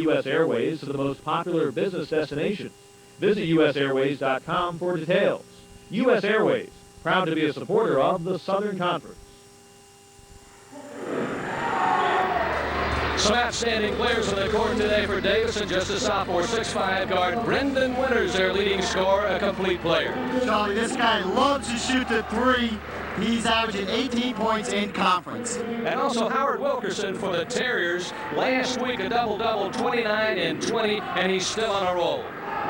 U.S. Airways to the most popular business destination. Visit usairways.com for details. U.S. Airways, proud to be a supporter of the Southern Conference. Some outstanding players on the court today for Davidson. Just a sophomore, 6'5" guard Brendan Winters, their leading scorer, a complete player. Charlie, this guy loves to shoot the three. He's averaging 18 points in conference. And also Howard Wilkerson for the Terriers. Last week a double-double, 29 and 20, and he's still on a roll.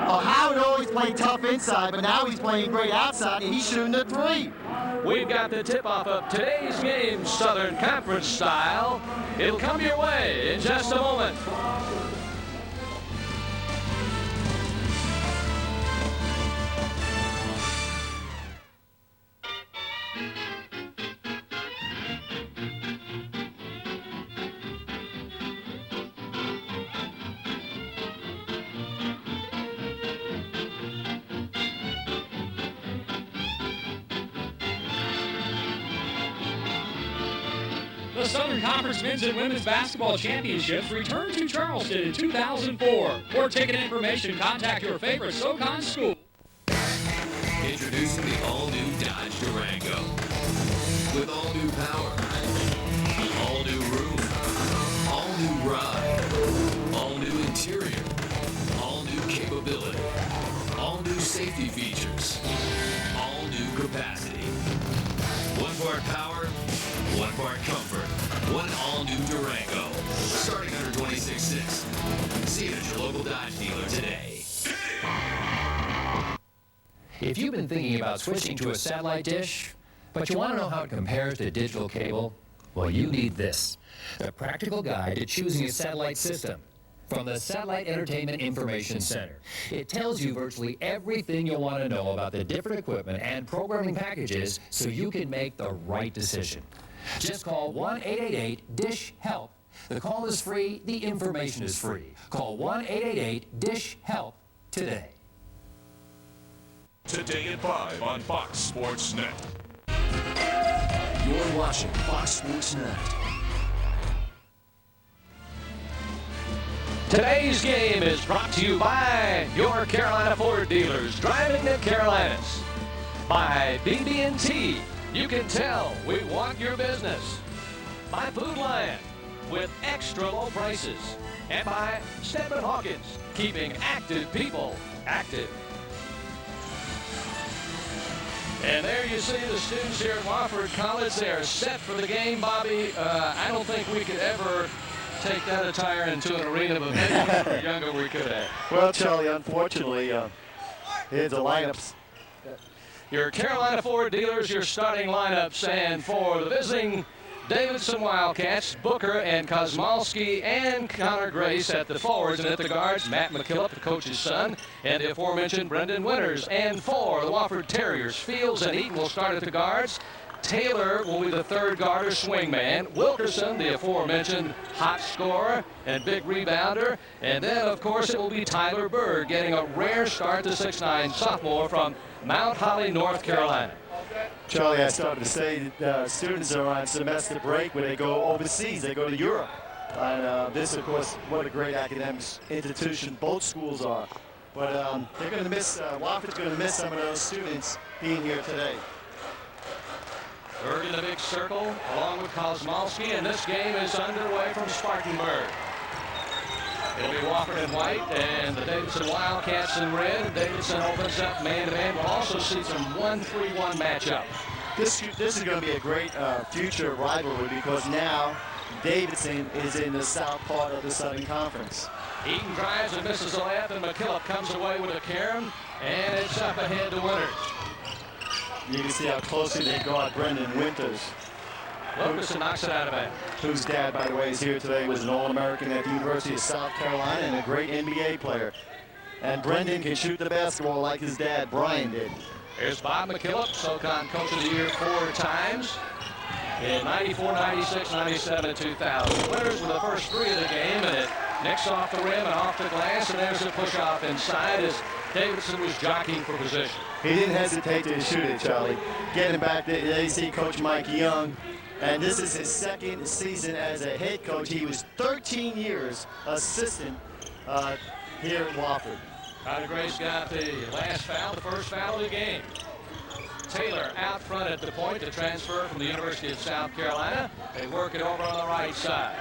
Oh, Howard always played tough inside, but now he's playing great outside, and he's shooting the three. We've got the tip-off of today's game, Southern Conference style. It'll come your way in just a moment. The Southern Conference Men's and Women's Basketball Championships returned to Charleston in 2004. For ticket information, contact your favorite SoCon school. Introducing the all-new Dodge Durango. With all-new power, all-new roof, all-new ride, all-new interior, all-new capability, all-new safety features, all-new capacity. One part power, one part comfort, one all-new Durango. Starting under $26,600. See it at your local Dodge dealer today. If you've been thinking about switching to a satellite dish, but you want to know how it compares to digital cable, well, you need this. The Practical Guide to Choosing a Satellite System from the Satellite Entertainment Information Center. It tells you virtually everything you'll want to know about the different equipment and programming packages so you can make the right decision. Just call 1-888-DISH-HELP. The call is free, the information is free. Call 1-888-DISH-HELP today. Today at 5 on Fox Sports Net. You're watching Fox Sports Net. Today's game is brought to you by your Carolina Ford dealers, driving the Carolinas. By BB&T, you can tell we want your business. By Food Lion, with extra low prices. And by Stedman Hawkins, keeping active people active. And there you see the students here at Wofford College. They are set for the game, Bobby. I don't think we could ever take that attire into an arena, but maybe when we were younger we could have. Well, Charlie, unfortunately, here's the lineups. Your Carolina Ford dealers, your starting lineups, and for the visiting Davidson Wildcats, Booker and Kosmalski and Connor Grace at the forwards, and at the guards, Matt McKillop, the coach's son, and the aforementioned Brendan Winters. And for the Wofford Terriers, Fields and Eaton will start at the guards. Taylor will be the third guard or swingman. Wilkerson, the aforementioned hot scorer and big rebounder. And then, of course, it will be Tyler Bird getting a rare start, the 6'9" sophomore from Mount Holly, North Carolina. Charlie, I started to say that students are on semester break where they go overseas. They go to Europe. And this, of course, what a great academic institution both schools are. But they're going to miss, Wofford's going to miss some of those students being here today. Bird in the big circle, along with Kosmalski, and this game is underway from Spartanburg. It'll be Wofford in white and the Davidson Wildcats in red. Davidson opens up man-to-man. We'll also see some 1-3-1 matchup. This is going to be a great future rivalry because now Davidson is in the south part of the Southern Conference. Eaton drives and misses the left, and McKillop comes away with a carom, and it's up ahead to Winters. You can see how closely they guard Brendan Winters. Wilkerson knocks it out of bounds. Whose dad, by the way, is here today, was an All-American at the University of South Carolina and a great NBA player. And Brendan can shoot the basketball like his dad, Brian, did. Here's Bob McKillop, SoCon Coach of the Year 4 times. In 94, 96, 97, and 2000. Winters with the first three of the game, and it nicks off the rim and off the glass, and there's a push-off inside as Davidson was jockeying for position. He didn't hesitate to shoot it, Charlie. Getting back to AC Coach Mike Young. And this is his second season as a head coach. He was 13 years assistant here in Wofford. Connor Grace got the last foul, the first foul of the game. Taylor out front at the point to transfer from the University of South Carolina. They work it over on the right side.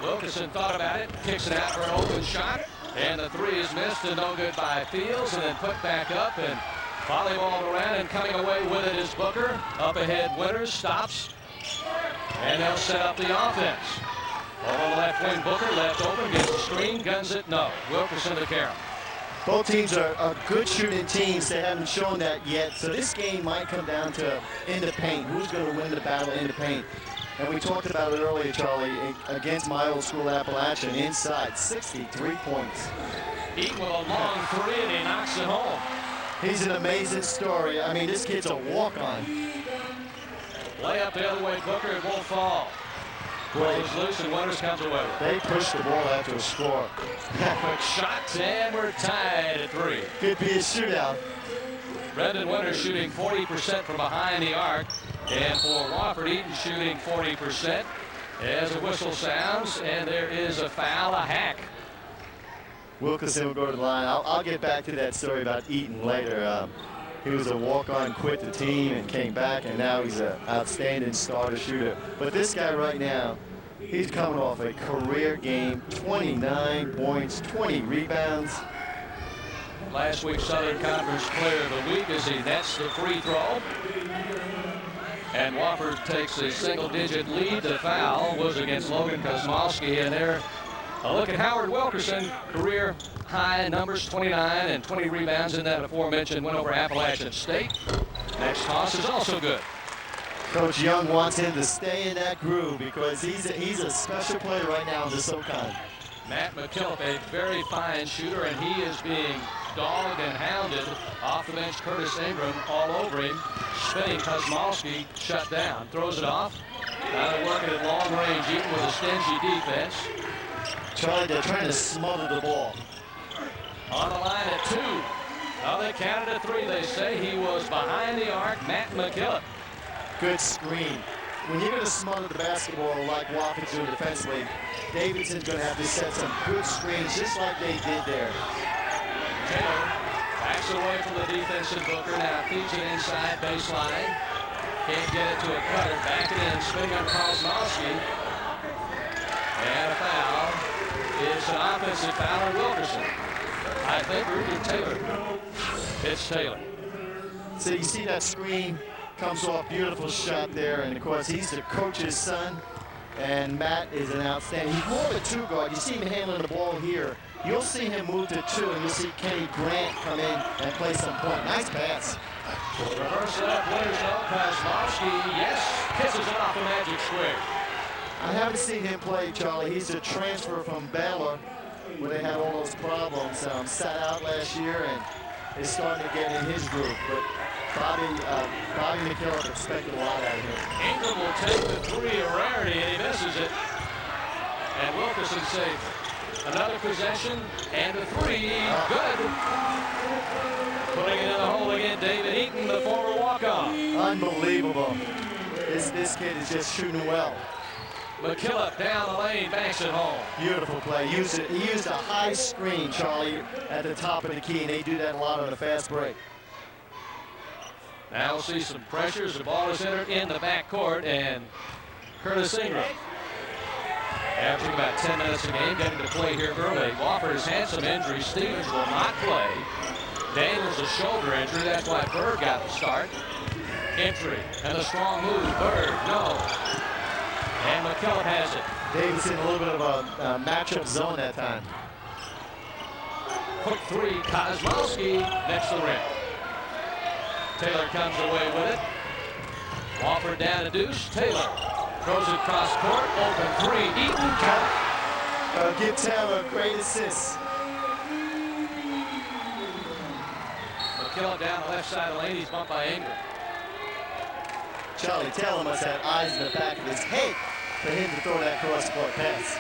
Wilkerson thought about it, kicks it out for an open shot, and the three is missed and no good by Fields, and then put back up and volleyballed around, and coming away with it is Booker. Up ahead, Winters stops, and they'll set up the offense. Over the left wing, Booker left open, gets the screen, guns it, no. Wilkerson to Carroll. Both teams are good shooting teams. They haven't shown that yet. So this game might come down to in the paint. Who's going to win the battle in the paint? And we talked about it earlier, Charlie, against my old school Appalachian, inside, 63 points. Eaton with a long three, and he knocks it home. He's an amazing story. I mean, this kid's a walk-on. Layup the other way, Booker, it won't fall. Goes loose, and Winters comes away with it. They push the ball after a score. Quick shots, and we're tied at 3. Could be a shootout. Brendan Winters shooting 40% from behind the arc. And for Wofford, Eaton shooting 40% as a whistle sounds, and there is a foul, a hack. Wilkerson will go to the line. I'll get back to that story about Eaton later. He was a walk-on, quit the team, and came back, and now he's an outstanding starter shooter. But this guy right now, he's coming off a career game, 29 points, 20 rebounds. Last week's Southern Conference Player of the Week as he nets the free throw. And Wofford takes a single-digit lead. The foul was against Logan Kosmowski, and there, a look at Howard Wilkerson, career high numbers, 29 and 20 rebounds in that aforementioned win over Appalachian State. Next toss is also good. Coach Young wants him to stay in that groove because he's a special player right now in the SoCon. Matt McKillop, a very fine shooter, and he is being dogged and hounded off the bench. Curtis Ingram all over him. Spinning Kosmowski shut down. Throws it off. Now they're working at long range, even with a stingy defense. Charlie, they're trying to smother the ball. On the line at 2. Oh, they counted at 3. They say he was behind the arc. Matt McKillop. Good screen. When you're going to smother the basketball like Wofford do defensively, Davidson's going to have to set some good screens just like they did there. Taylor backs away from the defense in Booker. Now feeds it inside baseline. Can't get it to a cutter. Back it in. Spinning on Kosmowski. And a foul. It's an offensive foul on Wilkerson. I think Rudy Taylor. It's Taylor. So you see that screen comes off, beautiful shot there, and of course he's the coach's son, and Matt is an outstanding. He's more of a 2-guard. You see him handling the ball here. You'll see him move to 2, and you'll see Kenny Grant come in and play some point. Nice pass. Reverse left, Winters no. Kosmowski, yes, kisses it off the magic square. I haven't seen him play, Charlie. He's a transfer from Baylor, where they had all those problems. Sat out last year and is starting to get in his groove. But Bobby McKillop expected a lot out of him. Ingram will take the 3, a rarity, and he misses it. And Wilkerson safe. Another possession, and the 3, good. Putting it in the hole again, David Eaton, the former walk-on. Unbelievable. This kid is just shooting well. McKillop down the lane, banks it home. Beautiful play. He used a high screen, Charlie, at the top of the key, and they do that a lot on the fast break. Now we'll see some pressures. The ball is entered in the backcourt, and Curtis Ingram, after about 10 minutes of game, getting to play here early. Wofford has had some injuries. Stevens will not play. Daniels a shoulder injury. That's why Bird got the start. Entry and a strong move. Bird, no. And McKillop has it. Davidson a little bit of a matchup zone that time. Quick 3, Kosmowski next to the rim. Taylor comes away with it. Wofford down to deuce. Taylor throws it cross court. Open 3. Eaton count. Give Taylor a great assist. McKillop down the left side of the lane. He's bumped by Ingram. Charlie Taylor must have eyes in the back of his head for him to throw that cross-court pass.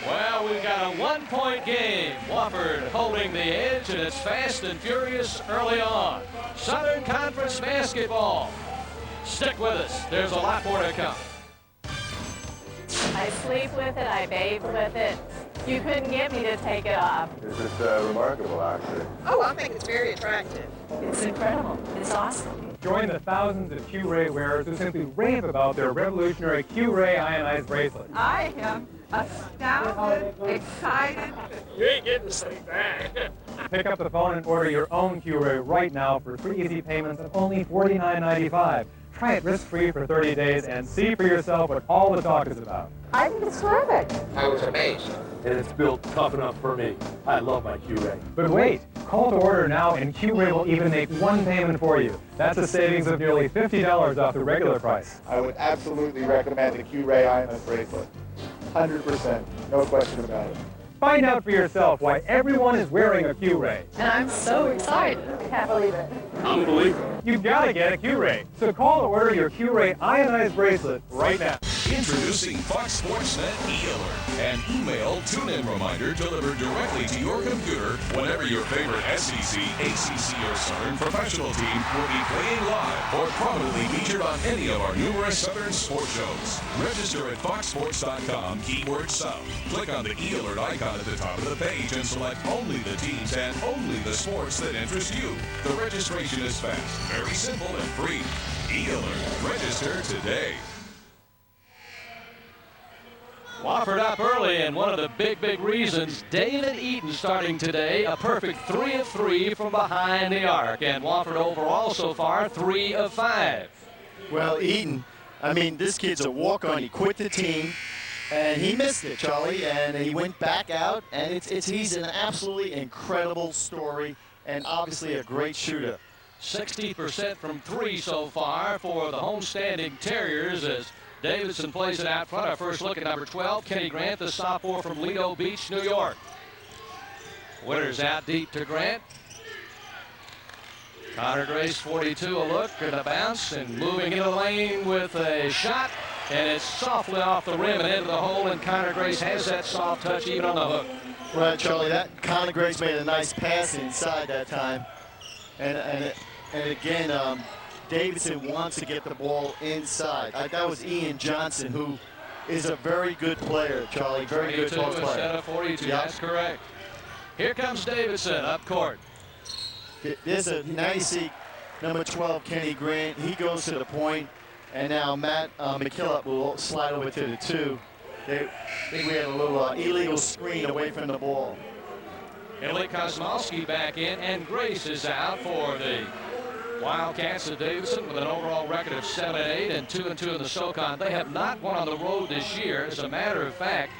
Well, we've got a 1-point game. Wofford holding the edge, and it's fast and furious early on. Southern Conference basketball. Stick with us. There's a lot more to come. I sleep with it. I bathe with it. You couldn't get me to take it off. It's just remarkable, actually. Oh, I think it's very attractive. It's incredible. It's awesome. Join the thousands of Q-Ray wearers who simply rave about their revolutionary Q-Ray ionized bracelet. I am astounded, excited. You ain't getting this thing back. Pick up the phone and order your own Q-Ray right now for free easy payments of only $49.95. Try it risk-free for 30 days and see for yourself what all the talk is about. I think it's terrific. I was amazed. And it's built tough enough for me. I love my Q-Ray. But wait, call to order now and Q-Ray will even make one payment for you. That's a savings of nearly $50 off the regular price. I would absolutely recommend the Q-Ray ionized bracelet. 100%, no question about it. Find out for yourself why everyone is wearing a Q-Ray. And I'm so excited. I can't believe it. Unbelievable. You've got to get a Q-Ray. So call to order your Q-Ray ionized bracelet right now. Introducing Fox Sports Net e-alert, an email tune-in reminder delivered directly to your computer whenever your favorite SEC, ACC, or Southern professional team will be playing live or prominently featured on any of our numerous Southern sports shows. Register at foxsports.com, keyword South. Click on the e-alert icon at the top of the page and select only the teams and only the sports that interest you. The registration is fast, very simple, and free. E-alert. Register today. Wofford up early, and one of the big reasons, David Eaton starting today, a perfect 3 of 3 from behind the arc. And Wofford overall so far, 3 of 5. Well, Eaton, I mean, this kid's a walk-on. He quit the team, and he missed it, Charlie, and he went back out, and he's an absolutely incredible story, and obviously a great shooter. 60% from 3 so far for the homestanding Terriers as Davidson plays it out front. Our first look at number 12, Kenny Grant, the sophomore from Lido Beach, New York. Winters out deep to Grant. Connor Grace, 42, a look and a bounce, and moving into the lane with a shot, and it's softly off the rim and into the hole, and Connor Grace has that soft touch even on the hook. Right, Charlie, that Connor Grace made a nice pass inside that time. And again, Davidson wants to get the ball inside. That was Ian Johnson, who is a very good player, Charlie. Very good post player. Instead of 42, yep. That's correct. Here comes Davidson up court. Now you see number 12, Kenny Grant. He goes to the point, and now Matt McKillop will slide over to the 2. I think we had a little illegal screen away from the ball. Ellie Kosmolski back in, and Grace is out for the Wildcats of Davidson with an overall record of 7-8 and 2-2 in the SoCon. They have not won on the road this year. As a matter of fact,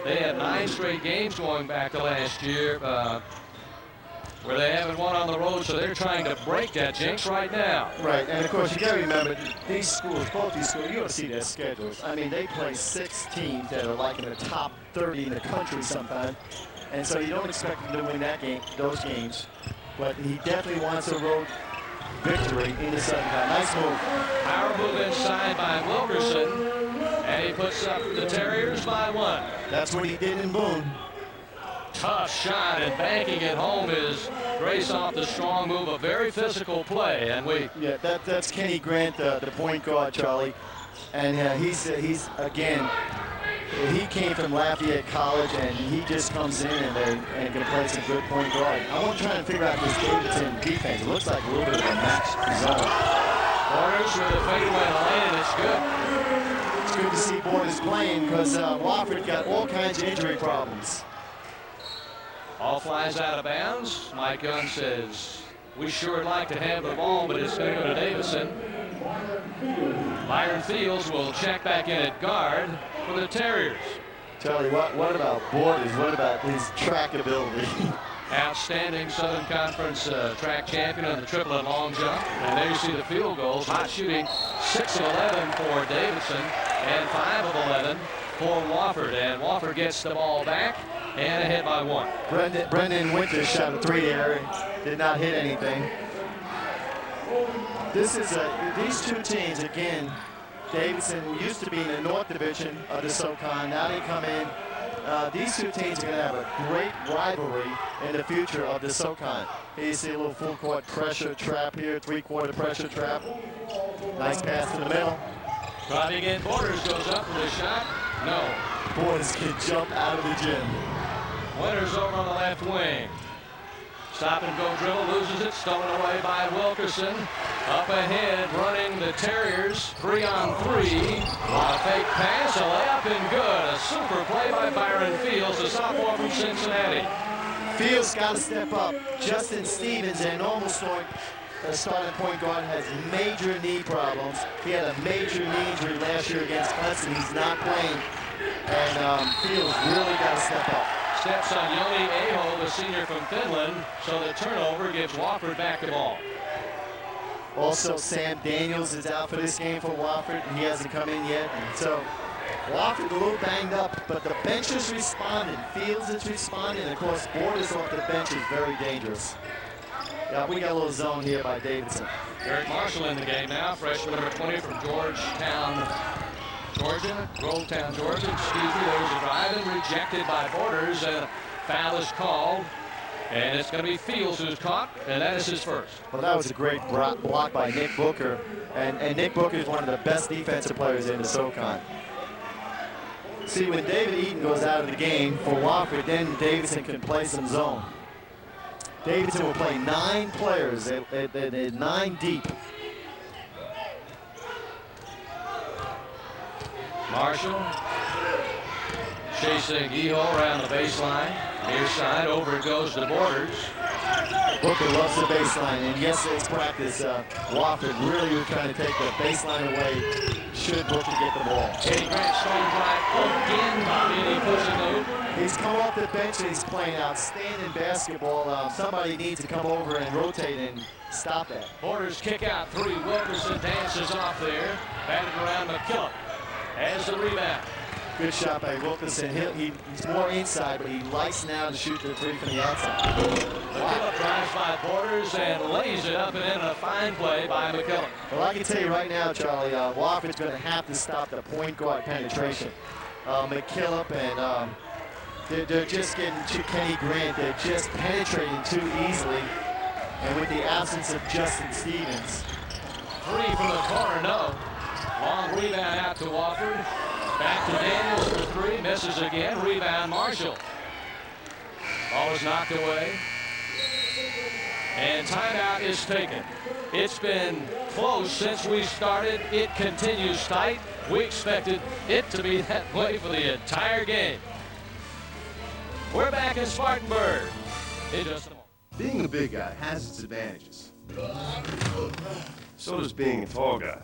they had 9 straight games going back to last year where they haven't won on the road, so they're trying to break that jinx right now. Right, and of course you got to remember these schools, both these schools, you got to see their schedules. I mean, they play 6 teams that are like in the top 30 in the country sometimes, and so you don't expect them to win those games. But he definitely wants a road victory in the second half. Nice move. Power move inside by Wilkerson, and he puts up the Terriers by 1. That's what he did in Boone. Tough shot, and banking it home is Grace off the strong move, a very physical play. And yeah, that's Kenny Grant, the point guard, Charlie, and he's again. He came from Lafayette College, and he just comes in and can play some good point guard. I want to try and figure out this Davidson defense. It looks like a little bit of a match zone. Borders with the fadeaway lane, it's good. It's good to see Borders playing because Wofford got all kinds of injury problems. All flies out of bounds. Mike Young says, we sure would like to have the ball, but it's going to go to Davidson. Byron Fields will check back in at guard for the Terriers. Charlie, what about Borders? What about his track ability? Outstanding Southern Conference track champion on the triple and long jump. And there you see the field goals. Hot shooting, 6 of 11 for Davidson and 5 of 11 for Wofford. And Wofford gets the ball back and ahead by 1. Brendan Winters shot a 3 there. Did not hit anything. This is these two teams, again, Davidson used to be in the North Division of the SoCon. Now they come in. These two teams are going to have a great rivalry in the future of the SoCon. Here you see a little full court pressure trap here, 3-quarter pressure trap. Nice pass to the middle. Driving in, Borders goes up with a shot. No. Borders can jump out of the gym. Winters over on the left wing. Stop and go dribble, loses it, stolen away by Wilkerson. Up ahead, running the Terriers, 3-on-3. A fake pass, a layup, and good. A super play by Byron Fields, the sophomore from Cincinnati. Fields got to step up. Justin Stevens, a normal starting point guard, has major knee problems. He had a major knee injury last year against Clemson. He's not playing, and Fields really got to step up. Steps on Yoni Aho, the senior from Finland, so the turnover gives Wofford back the ball. Also, Sam Daniels is out for this game for Wofford. He hasn't come in yet, and so Wofford a little banged up, but the bench is responding. Fields is responding, and of course, Borders off the bench is very dangerous. Yeah, we got a little zone here by Davidson. Eric Marshall in the game now, freshman number 20 from Georgetown, Georgia, Georgia, excuse me. There was a drive and rejected by Borders, and a foul is called. And it's going to be Fields who's caught, and that is his first. Well, that was a great block by Nick Booker, and Nick Booker is one of the best defensive players in the SoCon. See, when David Eaton goes out of the game for Wofford, then Davidson can play some zone. Davidson will play 9 players, they're 9 deep. Marshall chasing Eho around the baseline. Near side, over it goes to Borders. Booker loves the baseline, and yesterday's practice, Wofford really was trying to take the baseline away should Booker get the ball. Eddie Grant strong drive again, and he puts it loop. He's come off the bench and he's playing outstanding basketball. Somebody needs to come over and rotate and stop that. Borders kick out 3. Wilkerson dances off there. Batted around McKillop. Has the rebound. Good shot by Wilkerson. He's more inside, but he likes now to shoot the 3 from the outside. McKillop drives by Borders and lays it up and in a fine play by McKillop. Well, I can tell you right now, Charlie, Wofford's going to have to stop the point guard penetration. McKillop and they're just getting to Kenny Grant. They're just penetrating too easily. And with the absence of Justin Stevens. 3 from the corner, no. Long rebound out to Wofford. Back to Daniels for 3, misses again. Rebound Marshall. Ball is knocked away. And timeout is taken. It's been close since we started. It continues tight. We expected it to be that way for the entire game. We're back in Spartanburg in just a moment. Being a big guy has its advantages. So does being a tall guy.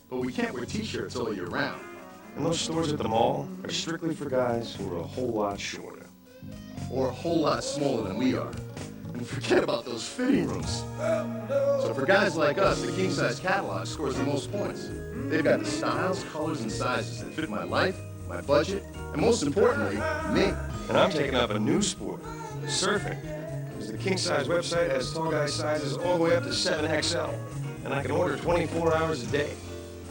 But we can't wear t-shirts all year round. And those stores at the mall are strictly for guys who are a whole lot shorter. Or a whole lot smaller than we are. And forget about those fitting rooms. So for guys like us, the king size catalog scores the most points. They've got the styles, colors, and sizes that fit my life, my budget, and most importantly, me. And I'm taking up a new sport, surfing. Because the king size website has tall guy sizes all the way up to 7XL. And I can order 24 hours a day.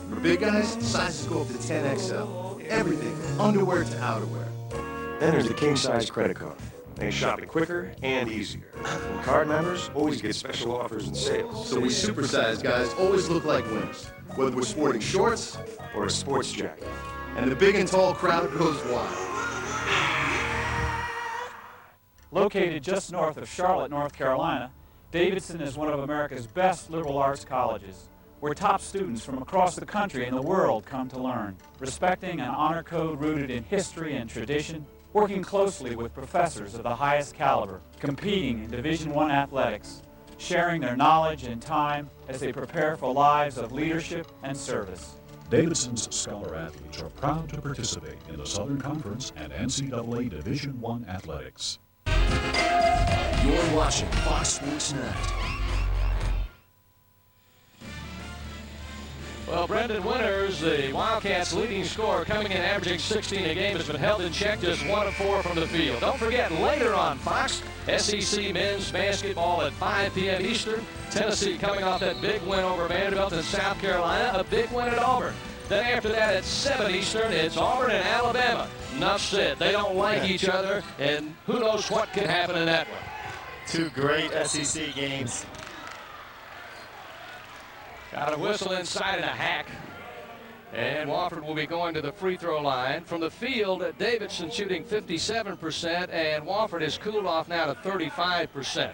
For big guys, sizes go up to 10XL. Everything, from underwear to outerwear. Then there's the king size credit card. Makes shopping quicker and easier. And card members always get special offers and sales. So we supersized guys always look like winners, whether we're sporting shorts or a sports jacket. And the big and tall crowd goes wild. Located just north of Charlotte, North Carolina, Davidson is one of America's best liberal arts colleges, where top students from across the country and the world come to learn, respecting an honor code rooted in history and tradition, working closely with professors of the highest caliber, competing in Division I athletics, sharing their knowledge and time as they prepare for lives of leadership and service. Davidson's scholar athletes are proud to participate in the Southern Conference and NCAA Division I athletics. You're watching Fox Sports Net. Well, Brendan Winters, the Wildcats' leading scorer, coming in averaging 16 a game, has been held in check, just 1 of 4 from the field. Don't forget, later on Fox, SEC men's basketball at 5 p.m. Eastern. Tennessee coming off that big win over Vanderbilt in South Carolina, a big win at Auburn. Then after that at 7 Eastern, it's Auburn and Alabama. Enough said. They don't like each other, and who knows what can happen in that one. 2 great SEC games. Got a whistle inside and a hack. And Wofford will be going to the free throw line. From the field, Davidson shooting 57%, and Wofford has cooled off now to 35%.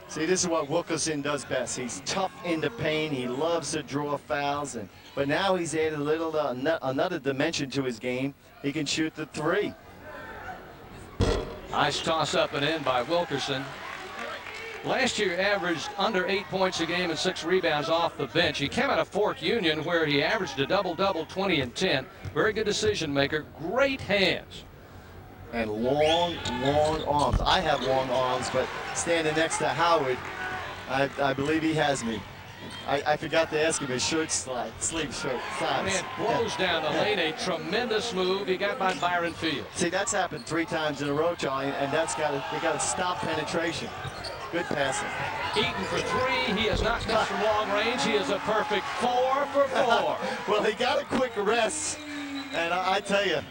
See, this is what Wilkerson does best. He's tough in the paint. He loves to draw fouls, but now he's added a little another dimension to his game. He can shoot the three. Nice toss up and in by Wilkerson. Last year averaged under 8 points a game and 6 rebounds off the bench. He came out of Fork Union where he averaged a double-double, 20 and 10. Very good decision maker, great hands. And long, long arms. I have long arms, but standing next to Howard, I believe he has me. I forgot to ask him his shirt sleeve shirt size. Man blows down the lane, a tremendous move. He got by Byron Field. See, that's happened 3 times in a row, Charlie, and they got to stop penetration. Good passing. Eaton for 3. He has not missed from long range. He is a perfect 4 for 4. Well, he got a quick rest, and I tell you,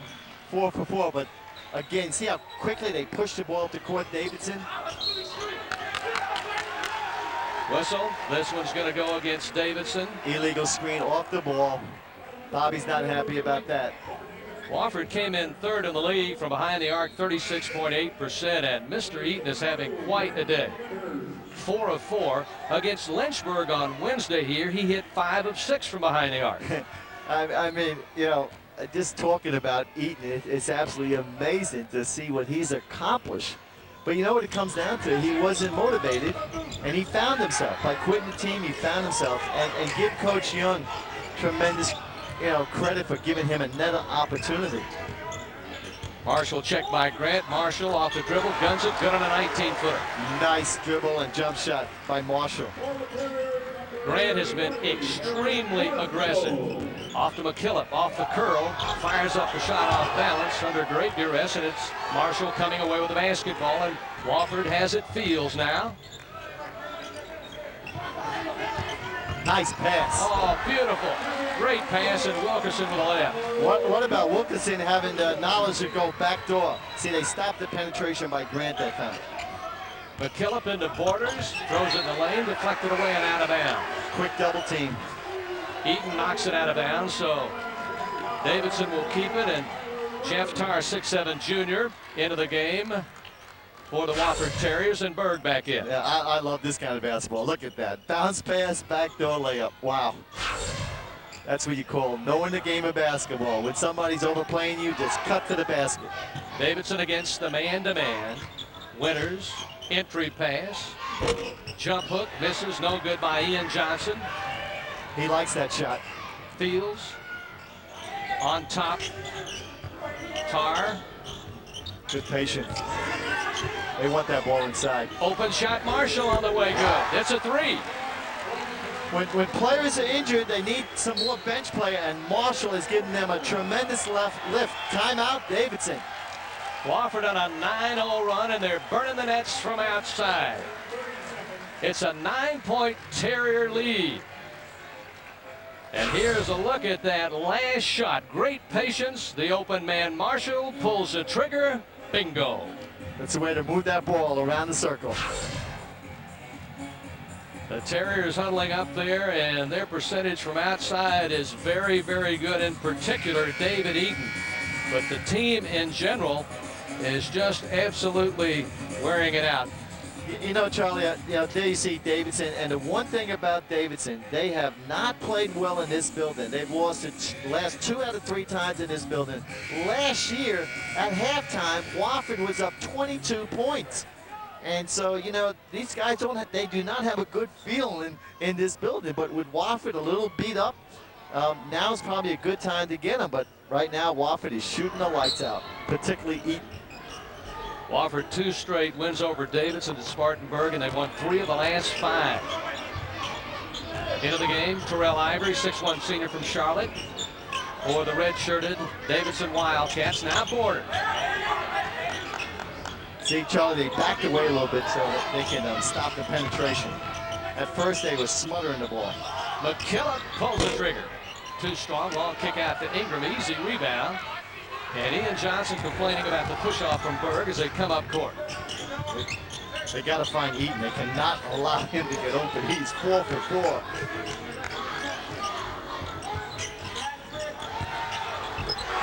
4 for 4. But again, see how quickly they pushed the ball to court, Davidson. Whistle. This one's going to go against Davidson. Illegal screen off the ball. Bobby's not happy about that. Wofford came in 3rd in the league from behind the arc, 36.8%, and Mr. Eaton is having quite a day. 4 of 4 against Lynchburg on Wednesday here. He hit 5 of 6 from behind the arc. I mean, you know, just talking about Eaton, it's absolutely amazing to see what he's accomplished. But you know what it comes down to? He wasn't motivated, and he found himself. By quitting the team, he found himself. And give Coach Young tremendous, credit for giving him another opportunity. Marshall checked by Grant. Marshall off the dribble, guns it, good on a 19-footer. Nice dribble and jump shot by Marshall. Grant has been extremely aggressive. Off to McKillop, off the curl, fires up the shot off balance under great duress, and it's Marshall coming away with the basketball, and Wofford has it Fields now. Nice pass. Oh, beautiful. Great pass, and Wilkerson with a layup. What about Wilkerson having the knowledge to go back door? See, they stopped the penetration by Grant that time. McKillop into Borders, throws it in the lane, deflected away and out of bounds. Quick double team. Eaton knocks it out of bounds, so Davidson will keep it, and Jeff Tarr, 6'7" junior, into the game for the Wofford Terriers, and Berg back in. Yeah, I love this kind of basketball. Look at that. Bounce pass, backdoor layup. Wow. That's what you call knowing the game of basketball. When somebody's overplaying you, just cut to the basket. Davidson against the man-to-man. Winters, entry pass. Jump hook, misses, no good by Ian Johnson. He likes that shot. Fields on top. Tarr. Good patience. They want that ball inside. Open shot, Marshall on the way, good. It's a 3. When players are injured, they need some more bench player, and Marshall is giving them a tremendous lift. Timeout, Davidson. Wofford on a 9-0 run, and they're burning the nets from outside. It's a 9-point Terrier lead. And here's a look at that last shot. Great patience. The open man Marshall pulls the trigger. Bingo. That's the way to move that ball around the circle. The Terriers huddling up there, and their percentage from outside is very, very good, in particular David Eaton. But the team in general is just absolutely wearing it out. You know, Charlie, there you see Davidson, and the one thing about Davidson, they have not played well in this building. They've lost the last 2 out of 3 times in this building. Last year, at halftime, Wofford was up 22 points. And so, you know, these guys they do not have a good feeling in this building. But with Wofford a little beat up, now's probably a good time to get them. But right now, Wofford is shooting the lights out, particularly Eaton. Wofford 2 straight wins over Davidson and Spartanburg, and they've won 3 of the last 5. Into the game, Terrell Ivory, 6'1" senior from Charlotte, for the red-shirted Davidson Wildcats. Now Border. See, Charlie, they backed away a little bit so that they can stop the penetration. At first, they were smothering the ball. McKillop pulls the trigger. Too strong, long kick out to Ingram, easy rebound. And Ian Johnson complaining about the push-off from Berg as they come up court. They got to find Eaton. They cannot allow him to get open. He's 4 for 4.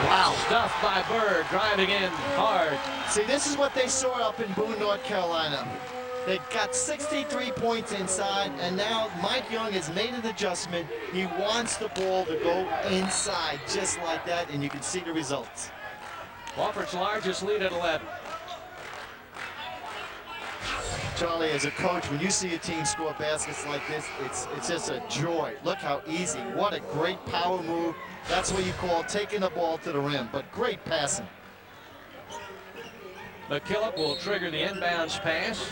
Wow. Stuffed by Bird, driving in hard. See, this is what they saw up in Boone, North Carolina. They got 63 points inside, and now Mike Young has made an adjustment. He wants the ball to go inside just like that, and you can see the results. Wofford's largest lead at 11. Charlie, as a coach, when you see a team score baskets like this, it's just a joy. Look how easy. What a great power move. That's what you call taking the ball to the rim, but great passing. McKillop will trigger the inbounds pass.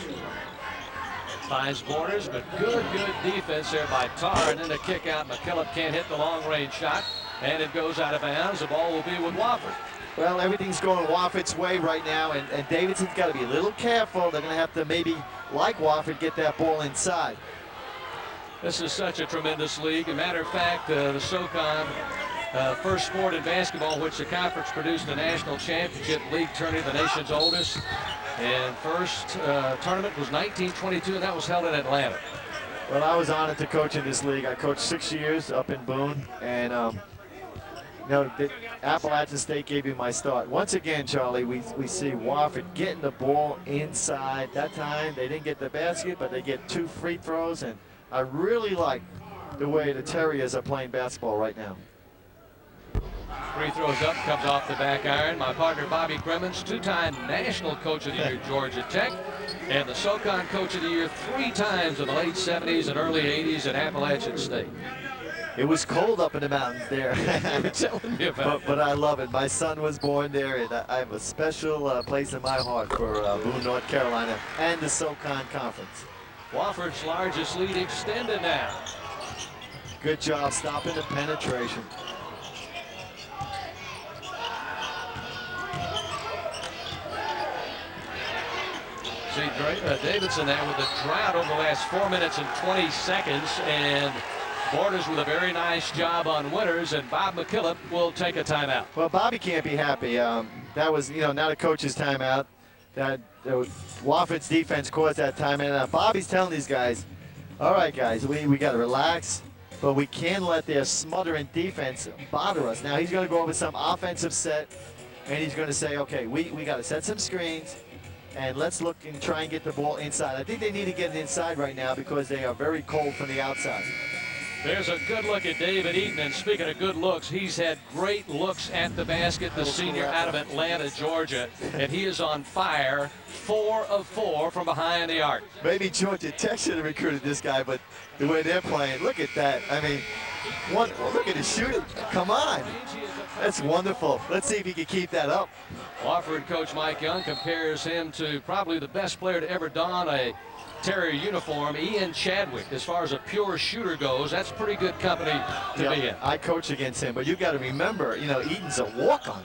Finds Borders, but good defense there by Tarr. And then the kick out. McKillop can't hit the long-range shot, and it goes out of bounds. The ball will be with Wofford. Well, everything's going Wofford's way right now, and Davidson's got to be a little careful. They're going to have to maybe, like Wofford, get that ball inside. This is such a tremendous league. As a matter of fact, the SoCon first sport in basketball, which the conference produced a national championship league tournament, the nation's oldest. And first tournament was 1922, and that was held in Atlanta. Well, I was honored to coach in this league. I coached 6 years up in Boone, and you know, Appalachian State gave me my start. Once again, Charlie, we see Wofford getting the ball inside. That time they didn't get the basket, but they get 2 free throws, and I really like the way the Terriers are playing basketball right now. Free throws up, comes off the back iron. My partner Bobby Crimmins, 2-time National Coach of the Year, Georgia Tech, and the SoCon Coach of the Year 3 times in the late 70s and early 80s at Appalachian State. It was cold up in the mountains there. You're telling me about but I love it. My son was born there, and I have a special place in my heart for Boone, North Carolina, and the SoCon Conference. Wofford's largest lead extended now. Good job stopping the penetration. See, Davidson there with a drought over the last 4 minutes and 20 seconds, and Borders with a very nice job on Winters, and Bob McKillop will take a timeout. Well, Bobby can't be happy. That was, you know, not a coach's timeout. That Wofford's defense caused that timeout. Bobby's telling these guys, all right, guys, we got to relax, but we can't let their smothering defense bother us. Now he's going to go over some offensive set, and he's going to say, okay, we got to set some screens, and let's look and try and get the ball inside. I think they need to get it inside right now because they are very cold from the outside. There's a good look at David Eaton, and speaking of good looks, he's had great looks at the basket, the senior out of Atlanta, Georgia, and he is on fire, 4 of 4 from behind the arc. Maybe Georgia Tech should have recruited this guy, but the way they're playing, look at that. I mean, look at his shooting. Come on. That's wonderful. Let's see if he can keep that up. Wofford coach Mike Young compares him to probably the best player to ever don a Terrier uniform, Ian Chadwick. As far as a pure shooter goes, that's pretty good company to be in. I coach against him, but you got to remember, you know, Eaton's a walk-on.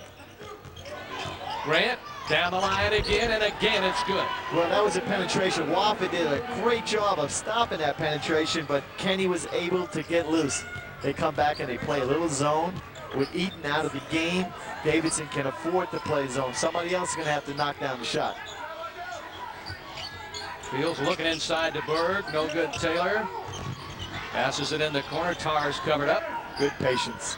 Grant down the line again, and again it's good. Well, that was a penetration. Wofford did a great job of stopping that penetration, but Kenny was able to get loose. They come back and they play a little zone. With Eaton out of the game, Davidson can afford to play zone. Somebody else is going to have to knock down the shot. Fields looking inside to Berg. No good, Taylor. Passes it in the corner. Tarr's covered up. Good patience.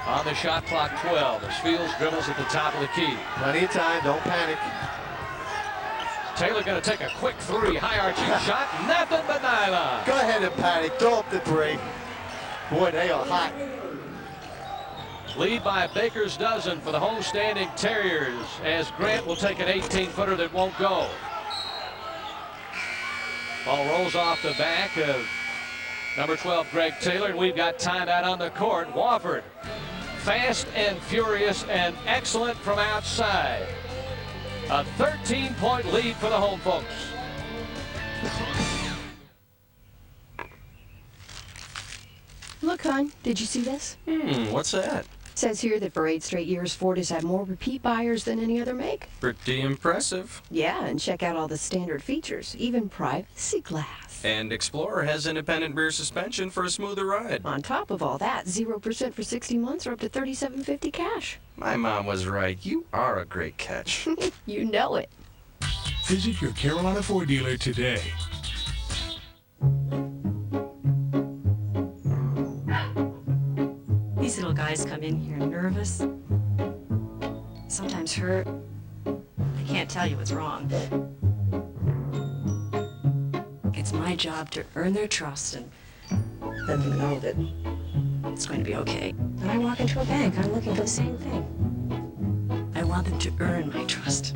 On the shot clock, 12. As Fields dribbles at the top of the key. Plenty of time. Don't panic. Taylor going to take a quick 3. High arching shot. Nothing but nylon. Go ahead and panic. Throw up the 3. Boy, they are hot. Lead by a baker's dozen for the homestanding Terriers, as Grant will take an 18-footer that won't go. Ball rolls off the back of number 12, Greg Taylor, and we've got timeout on the court. Wofford, fast and furious and excellent from outside. A 13-point lead for the home folks. Look, hon, did you see this? What's that? It says here that for 8 straight years, Ford has had more repeat buyers than any other make. Pretty impressive. Yeah, and check out all the standard features, even privacy glass. And Explorer has independent rear suspension for a smoother ride. On top of all that, 0% for 60 months or up to $37.50 cash. My mom was right. You are a great catch. You know it. Visit your Carolina Ford dealer today. These little little guys come in here nervous, sometimes hurt. They can't tell you what's wrong. It's my job to earn their trust and let them know that it's going to be okay. When I walk into a bank, I'm looking for the same thing. I want them to earn my trust.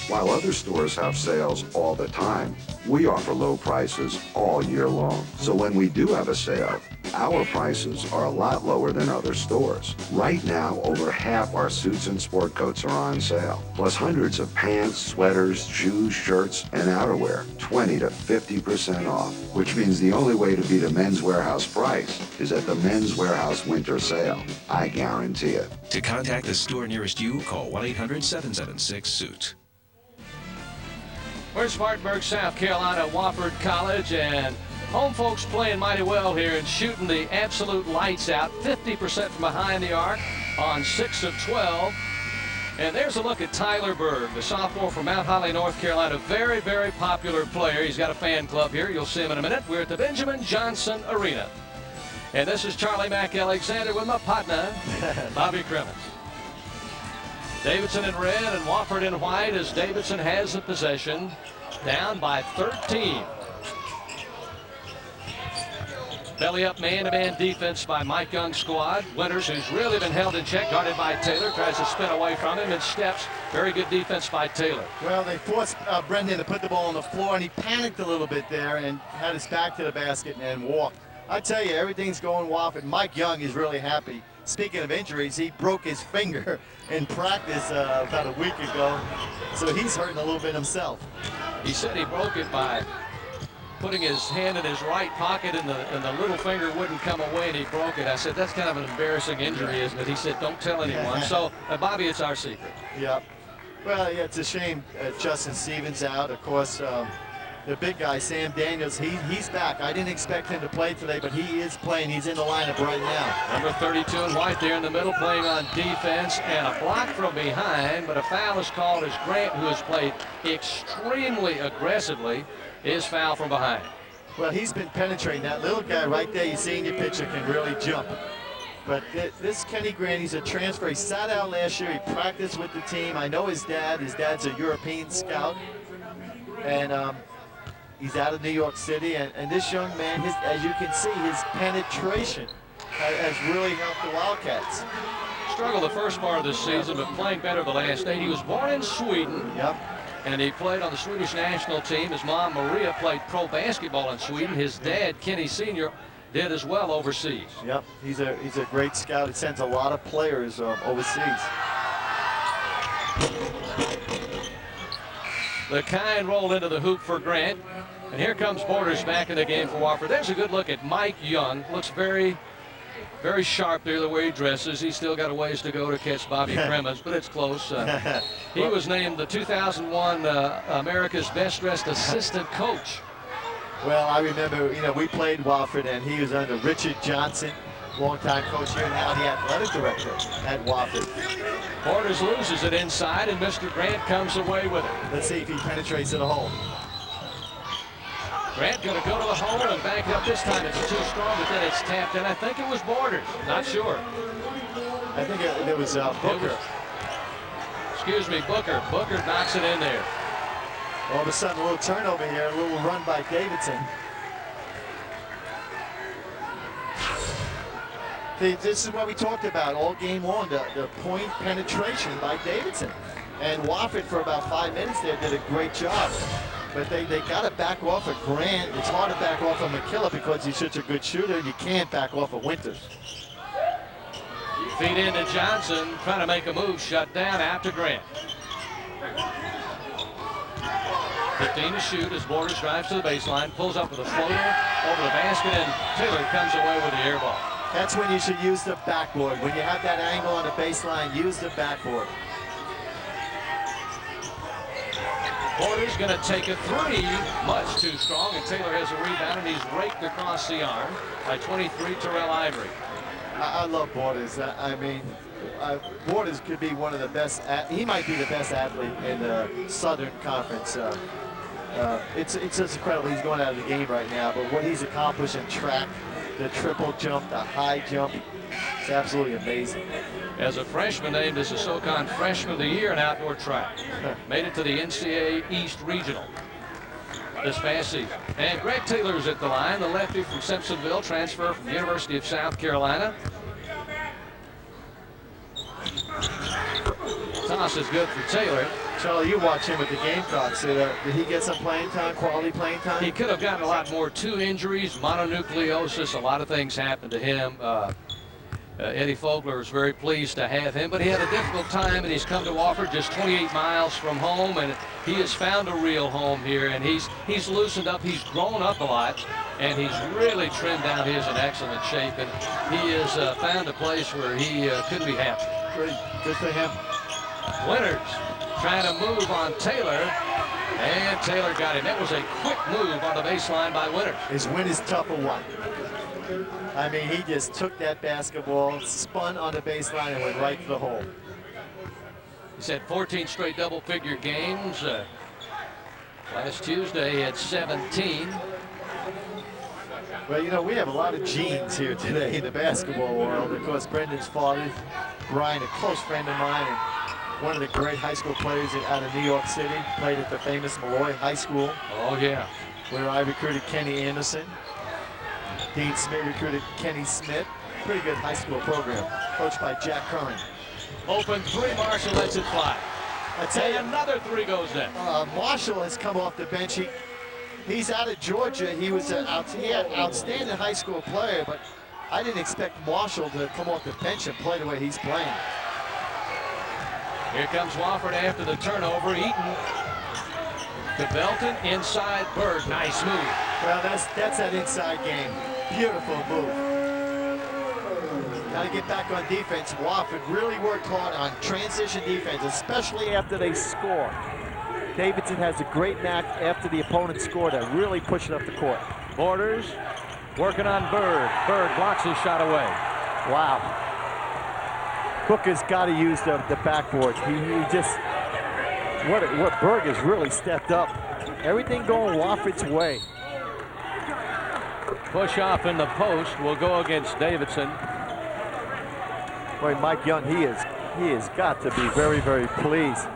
While other stores have sales all the time, we offer low prices all year long. So when we do have a sale, our prices are a lot lower than other stores. Right now, over half our suits and sport coats are on sale, plus hundreds of pants, sweaters, shoes, shirts, and outerwear, 20 to 50% off, which means the only way to beat a Men's Warehouse price is at the Men's Warehouse winter sale. I guarantee it. To contact the store nearest you, call 1-800-776-SUIT. We're in Spartanburg, South Carolina, Wofford College, and home folks playing mighty well here and shooting the absolute lights out. 50% from behind the arc on 6 of 12. And there's a look at Tyler Berg, the sophomore from Mount Holly, North Carolina. Very, very popular player. He's got a fan club here. You'll see him in a minute. We're at the Benjamin Johnson Arena. And this is Charlie Mack Alexander with my partner, Bobby Crimmins. Davidson in red and Wofford in white as Davidson has the possession, down by 13. Belly up man-to-man defense by Mike Young's squad. Winters, who's really been held in check, guarded by Taylor, tries to spin away from him and steps. Very good defense by Taylor. Well, they forced Brendan to put the ball on the floor, and he panicked a little bit there and had his back to the basket and walked. I tell you, everything's going Wofford. Mike Young is really happy. Speaking of injuries, he broke his finger in practice about a week ago, so he's hurting a little bit himself. He said he broke it by putting his hand in his right pocket and the little finger wouldn't come away and he broke it. I said, that's kind of an embarrassing injury, isn't it? He said, don't tell anyone. So, Bobby, it's our secret. Yeah. Well, yeah, it's a shame Justin Stevens out. Of course, the big guy, Sam Daniels, he's back. I didn't expect him to play today, but he is playing. He's in the lineup right now. Number 32 in white there in the middle, playing on defense, and a block from behind, but a foul is called as Grant, who has played extremely aggressively, is foul from behind. Well, he's been penetrating. That little guy right there you see in your picture can really jump. But this Kenny Grant, he's a transfer. He sat out last year. He practiced with the team. I know his dad. His dad's a European scout. And he's out of New York City, and this young man, as you can see, his penetration has really helped the Wildcats. Struggled the first part of this season, but playing better the last 8. He was born in Sweden. Yep. And he played on the Swedish national team. His mom, Maria, played pro basketball in Sweden. His dad, Kenny Sr., did as well overseas. Yep, he's a great scout. He sends a lot of players overseas. The kind rolled into the hoop for Grant. And here comes Borders back in the game for Wofford. There's a good look at Mike Young. Looks very, very sharp there the way he dresses. He's still got a ways to go to catch Bobby Crimmins, but it's close. He was named the 2001 America's Best Dressed Assistant Coach. Well, I remember, we played Wofford, and he was under Richard Johnson, longtime coach here, now the athletic director at Wofford. Borders loses it inside, and Mr. Grant comes away with it. Let's see if he penetrates to the hole. Grant going to go to the hole and back up this time. It's too strong, but then it's tapped in. I think it was Borders. Not sure. I think it was Booker. Booker. Booker knocks it in there. All of a sudden, a little turnover here, a little run by Davidson. This is what we talked about all game long, the point penetration by Davidson. And Wofford, for about 5 minutes there, did a great job. But they got to back off of Grant. It's hard to back off of McKillop because he's such a good shooter. You can't back off of Winters. Feed into Johnson, trying to make a move, shut down out to Grant. 15 to shoot as Borders drives to the baseline, pulls up with a floater over the basket, and Taylor comes away with the air ball. That's when you should use the backboard. When you have that angle on the baseline, use the backboard. Borders going to take a 3, much too strong, and Taylor has a rebound, and he's raked across the arm by 23, Terrell Ivory. I love Borders. Borders could be one of the best. He might be the best athlete in the Southern Conference. It's just incredible. He's going out of the game right now, but what he's accomplished in track, the triple jump, the high jump, it's absolutely amazing. As a freshman, named as the SoCon Freshman of the Year in outdoor track. Made it to the NCAA East Regional this past season. And Greg Taylor's at the line, the lefty from Simpsonville, transfer from the University of South Carolina. Toss is good for Taylor. Charlie, you watch him with the Gamecocks. Did he get some playing time, quality playing time? He could have gotten a lot more. 2 injuries, mononucleosis, a lot of things happened to him. Eddie Fogler is very pleased to have him, but he had a difficult time, and he's come to Wofford, just 28 miles from home, and he has found a real home here, and he's loosened up, he's grown up a lot, and he's really trimmed down. He is in excellent shape, and he has found a place where he could be happy. Good for him. Winters trying to move on Taylor, and Taylor got him. That was a quick move on the baseline by Winters. His Winters tougher one. I mean, he just took that basketball, spun on the baseline, and went right to the hole. He's had 14 straight double-figure games. Last Tuesday, he had 17. Well, you know, we have a lot of genes here today in the basketball world. Of course, Brendan's father, Brian, a close friend of mine, and one of the great high school players out of New York City, played at the famous Malloy High School. Oh, yeah. Where I recruited Kenny Anderson. Dean Smith recruited Kenny Smith. Pretty good high school program, coached by Jack Curran. Open 3, Marshall lets it fly. I tell you, another 3 goes in. Marshall has come off the bench. He's out of Georgia. He was he had an outstanding high school player, but I didn't expect Marshall to come off the bench and play the way he's playing. Here comes Wofford after the turnover. Eaton to Belton, inside Berg. Nice move. Well, that's that inside game. Beautiful move. Got to get back on defense. Wofford really worked hard on transition defense, especially after they score. Davidson has a great knack after the opponent scored to really push it up the court. Borders working on Berg. Berg blocks his shot away. Wow. Booker's got to use the backboard. He just, what Berg has really stepped up. Everything going Wofford's way. Push off in the post will go against Davidson. Boy, Mike Young, he has got to be very, very pleased.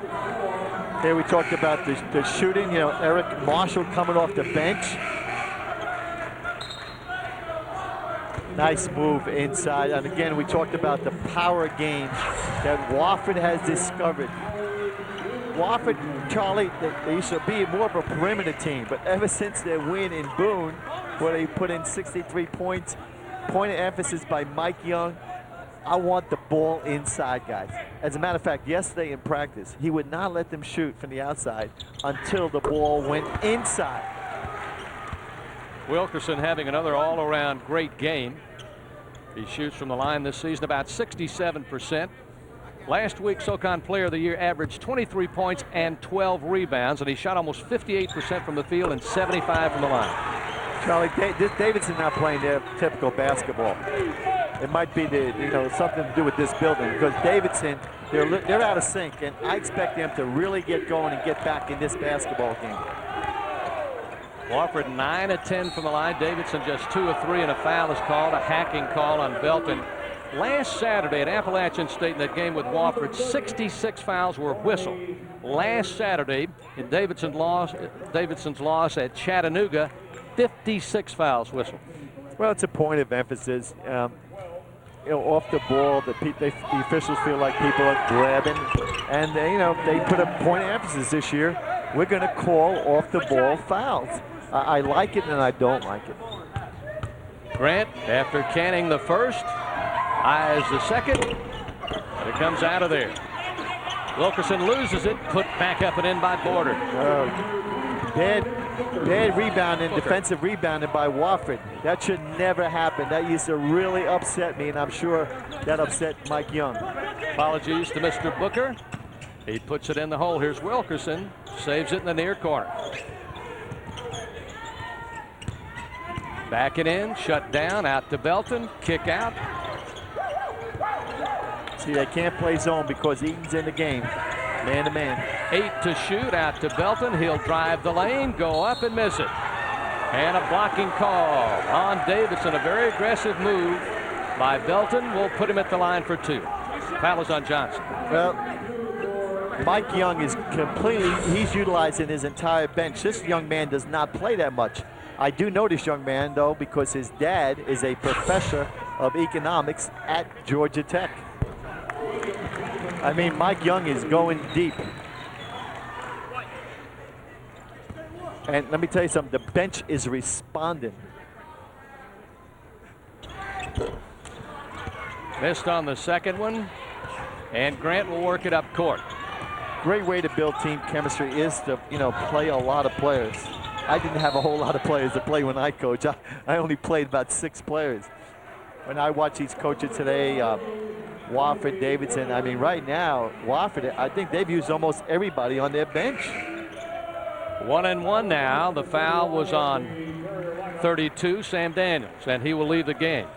Here we talked about the shooting. You know, Eric Marshall coming off the bench. Nice move inside. And again, we talked about the power game that Wofford has discovered. Wofford, Charlie, they used to be more of a perimeter team, but ever since their win in Boone, where they put in 63 points, point of emphasis by Mike Young, I want the ball inside, guys. As a matter of fact, yesterday in practice, he would not let them shoot from the outside until the ball went inside. Wilkerson having another all-around great game. He shoots from the line this season about 67%. Last week, SoCon Player of the Year averaged 23 points and 12 rebounds, and he shot almost 58% from the field and 75 from the line. Charlie, Davidson not playing their typical basketball. It might be something to do with this building, because Davidson, they're out of sync, and I expect them to really get going and get back in this basketball game. Wofford 9 of 10 from the line. Davidson just 2 of 3, and a foul is called, a hacking call on Belton. Last Saturday at Appalachian State in that game with Wofford, 66 fouls were whistled. Last Saturday in Davidson's loss at Chattanooga, 56 fouls whistled. Well, it's a point of emphasis. Off the ball, the officials feel like people are grabbing, and they put a point of emphasis this year. We're going to call off the ball fouls. I like it and I don't like it. Grant, after canning the first, eyes the second, and it comes out of there. Wilkerson loses it, put back up and in by Border. Bad rebounding, defensive rebounding by Wofford. That should never happen. That used to really upset me, and I'm sure that upset Mike Young. Apologies to Mr. Booker. He puts it in the hole. Here's Wilkerson, saves it in the near corner. Back it in, shut down, out to Belton, kick out. See, they can't play zone because Eaton's in the game. Man-to-man. 8 to shoot, out to Belton. He'll drive the lane, go up and miss it. And a blocking call on Davidson. A very aggressive move by Belton will put him at the line for 2. Foul is on Johnson. Well, Mike Young is completely, he's utilizing his entire bench. This young man does not play that much. I do know this young man, though, because his dad is a professor of economics at Georgia Tech. I mean, Mike Young is going deep. And let me tell you something, the bench is responding. Missed on the second one, and Grant will work it up court. Great way to build team chemistry is to, play a lot of players. I didn't have a whole lot of players to play when I coach. I only played about 6 players. When I watch these coaches today, Wofford, Davidson, I mean, right now, Wofford, I think they've used almost everybody on their bench. 1-1 now. The foul was on 32, Sam Daniels, and he will leave the game.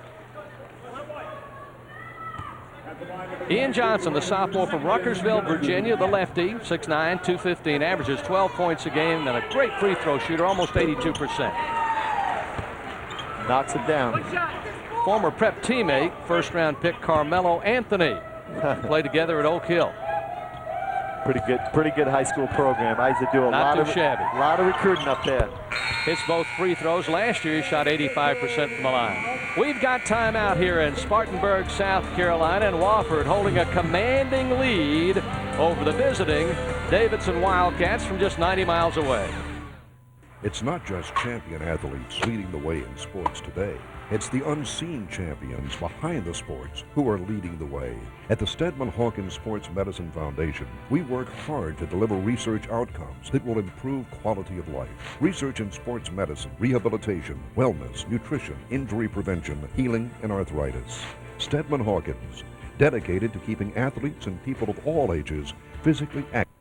Ian Johnson, the sophomore from Ruckersville, Virginia, the lefty, 6'9", 215, averages 12 points a game, and a great free throw shooter, almost 82%. Knocks it down. Former prep teammate, first-round pick Carmelo Anthony, played together at Oak Hill. Pretty good high school program. I used to do a lot of recruiting up there. Hits both free throws. Last year he shot 85% from the line. We've got time out here in Spartanburg, South Carolina, and Wofford holding a commanding lead over the visiting Davidson Wildcats from just 90 miles away. It's not just champion athletes leading the way in sports today. It's the unseen champions behind the sports who are leading the way. At the Stedman Hawkins Sports Medicine Foundation, we work hard to deliver research outcomes that will improve quality of life. Research in sports medicine, rehabilitation, wellness, nutrition, injury prevention, healing, and arthritis. Stedman Hawkins, dedicated to keeping athletes and people of all ages physically active.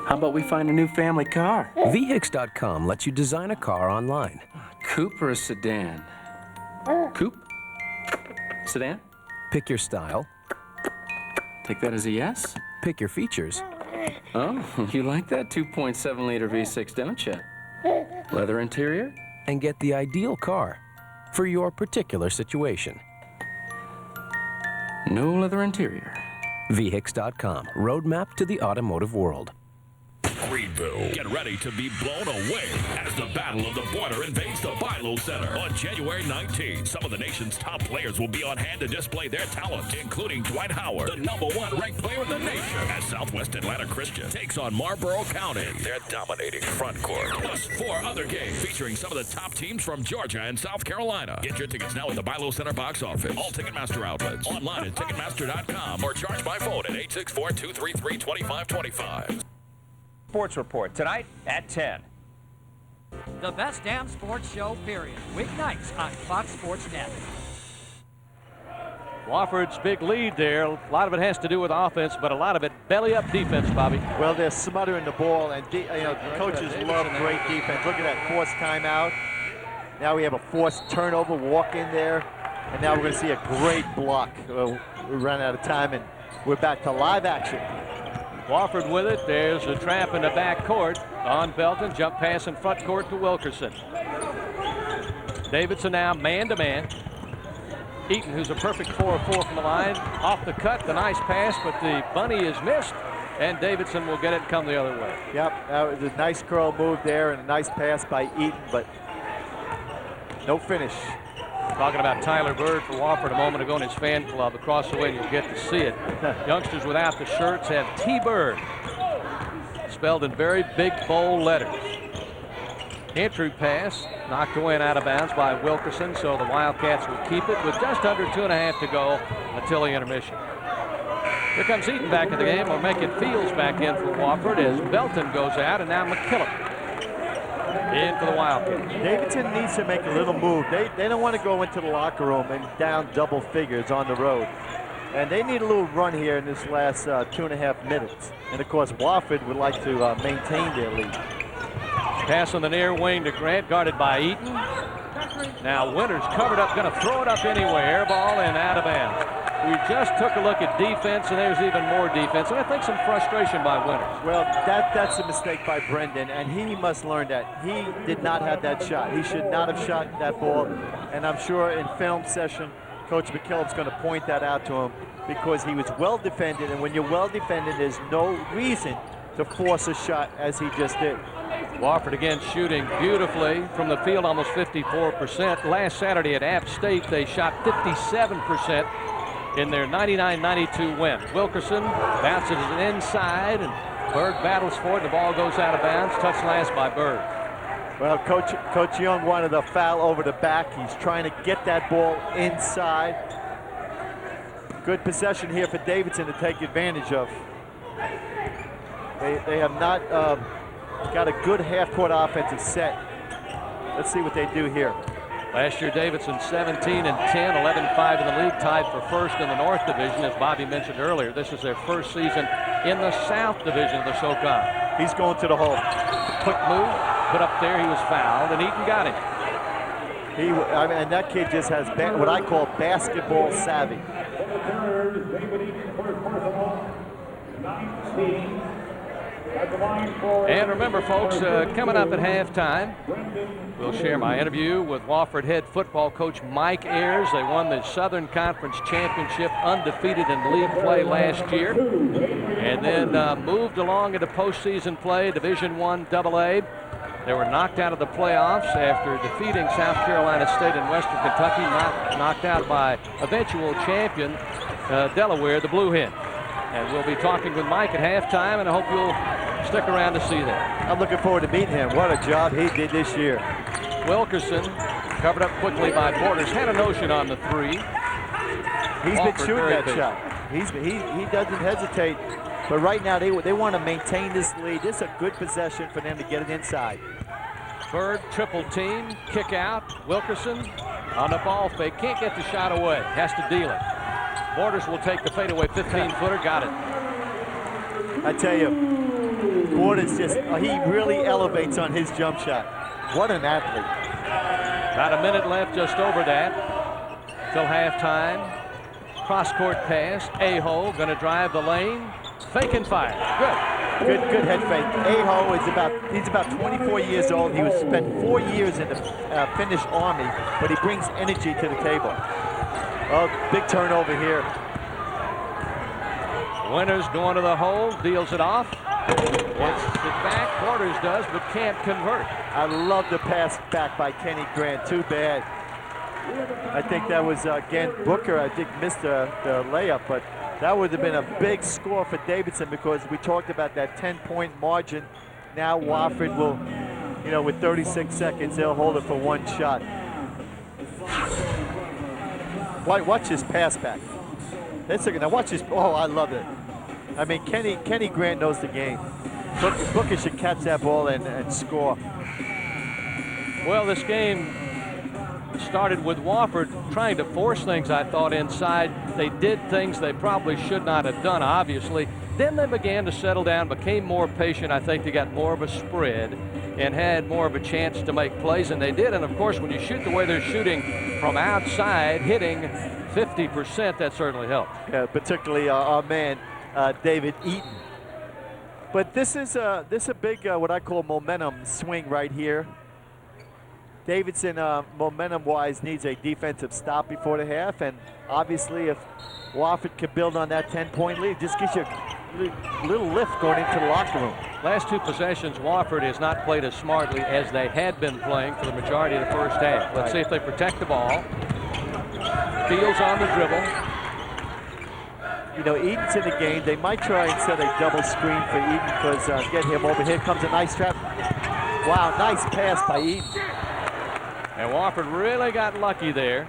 How about we find a new family car? VHIX.com lets you design a car online. Coupe or a sedan? Coupe? Sedan? Pick your style. Take that as a yes? Pick your features. Oh, you like that 2.7-liter V6, don't you? Leather interior? And get the ideal car for your particular situation. No leather interior. VHIX.com, roadmap to the automotive world. Greenville, get ready to be blown away as the Battle of the Border invades the Bilo Center on January 19th. Some of the nation's top players will be on hand to display their talent, including Dwight Howard, the #1 ranked player in the nation, as Southwest Atlanta Christian takes on Marlboro County. Their dominating front court, plus 4 other games featuring some of the top teams from Georgia and South Carolina. Get your tickets now at the Bilo Center box office, all Ticketmaster outlets, online at Ticketmaster.com, or charge by phone at 864-233-2525. Sports Report tonight at 10. The best damn sports show, period. Weeknights on Fox Sports Net. Wofford's big lead there. A lot of it has to do with offense, but a lot of it belly-up defense, Bobby. Well, they're smothering the ball, and coaches love great defense. Look at that forced timeout. Now we have a forced turnover, walk in there, and now we're going to see a great block. We ran out of time, and we're back to live action. Wofford with it. There's a trap in the back court on Belton. Jump pass in front court to Wilkerson. Davidson now man-to-man. Eaton, who's a perfect 4-4 from the line, off the cut. The nice pass, but the bunny is missed, and Davidson will get it and come the other way. Yep, that was a nice curl move there and a nice pass by Eaton, but no finish. Talking about Tyler Bird for Wofford a moment ago in his fan club across the way, and you'll get to see it. Youngsters without the shirts have T-Bird, spelled in very big, bold letters. Entry pass knocked away and out of bounds by Wilkerson, so the Wildcats will keep it with just under 2.5 to go until the intermission. Here comes Eaton back in the game. We're making Fields back in for Wofford as Belton goes out, and now McKillop in for the Wildcats. Davidson needs to make a little move. They don't want to go into the locker room and down double figures on the road. And they need a little run here in this last 2.5 minutes. And of course, Wofford would like to maintain their lead. Pass on the near wing to Grant, guarded by Eaton. Now Winters covered up, going to throw it up anyway. Air ball and out of bounds. We just took a look at defense, and there's even more defense, and I think some frustration by Winters. Well, that's a mistake by Brendan, and he must learn that. He did not have that shot. He should not have shot that ball, and I'm sure in film session, Coach McKillop's going to point that out to him because he was well defended, and when you're well defended, there's no reason to force a shot as he just did. Wofford again shooting beautifully from the field, almost 54%. Last Saturday at App State, they shot 57% in their 99-92 win. Wilkerson bounces it inside, and Berg battles for it. The ball goes out of bounds. Touch last by Berg. Well, Coach Young wanted a foul over the back. He's trying to get that ball inside. Good possession here for Davidson to take advantage of. They have not got a good half-court offensive set. Let's see what they do here. Last year, Davidson 17-10, 11-5 in the league, tied for first in the North Division, as Bobby mentioned earlier. This is their first season in the South Division of the SoCon. He's going to the hole. Quick move, put up there. He was fouled, and Eaton got him. And that kid just has what I call basketball savvy. And remember, folks, coming up at halftime, we'll share my interview with Wofford head football coach Mike Ayers. They won the Southern Conference Championship undefeated in league play last year, and then moved along into postseason play, Division I AA. They were knocked out of the playoffs after defeating South Carolina State and Western Kentucky, knocked out by eventual champion Delaware, the Blue Hen. And we'll be talking with Mike at halftime, and I hope you'll stick around to see that. I'm looking forward to meeting him. What a job he did this year. Wilkerson, covered up quickly by Borders, had a notion on the three. He's been shooting that shot. He doesn't hesitate. But right now, they want to maintain this lead. This is a good possession for them to get it inside. Bird, triple team, kick out. Wilkerson on the ball fake. Can't get the shot away. Has to deal it. Borders will take the fadeaway 15-footer. Got it. I tell you, Borders he really elevates on his jump shot. What an athlete. About a minute left, just over that, till halftime. Cross-court pass. Aho going to drive the lane. Fake and fire. Good head fake. Aho is about 24 years old. He was spent 4 years in the Finnish army, but he brings energy to the table. Oh, big turnover here. Winters going to the hole, deals it off. Gets it back. Borders does, but can't convert. I love the pass back by Kenny Grant. Too bad. I think that was, again, Booker, I think, missed the layup, but that would have been a big score for Davidson because we talked about that 10-point margin. Now Wofford will, with 36 seconds, they'll hold it for one shot. Watch his pass back. Now watch this. Oh, I love it. I mean, Kenny Grant knows the game. Booker should catch that ball and score. Well, this game started with Wofford trying to force things, I thought, inside. They did things they probably should not have done, obviously. Then they began to settle down, became more patient. I think they got more of a spread and had more of a chance to make plays, and they did. And, of course, when you shoot the way they're shooting from outside, hitting 50%, that certainly helps. Yeah, particularly our man, David Eaton. But this is a big, what I call momentum swing right here. Davidson, momentum-wise, needs a defensive stop before the half, and obviously if Wofford can build on that 10-point lead, just gives you a little lift going into the locker room. Last two possessions, Wofford has not played as smartly as they had been playing for the majority of the first half. Let's see if they protect the ball. Fields on the dribble. Eaton's in the game. They might try and set a double screen for Eaton because get him over. Here comes a nice trap. Wow, nice pass by Eaton. And Wofford really got lucky there.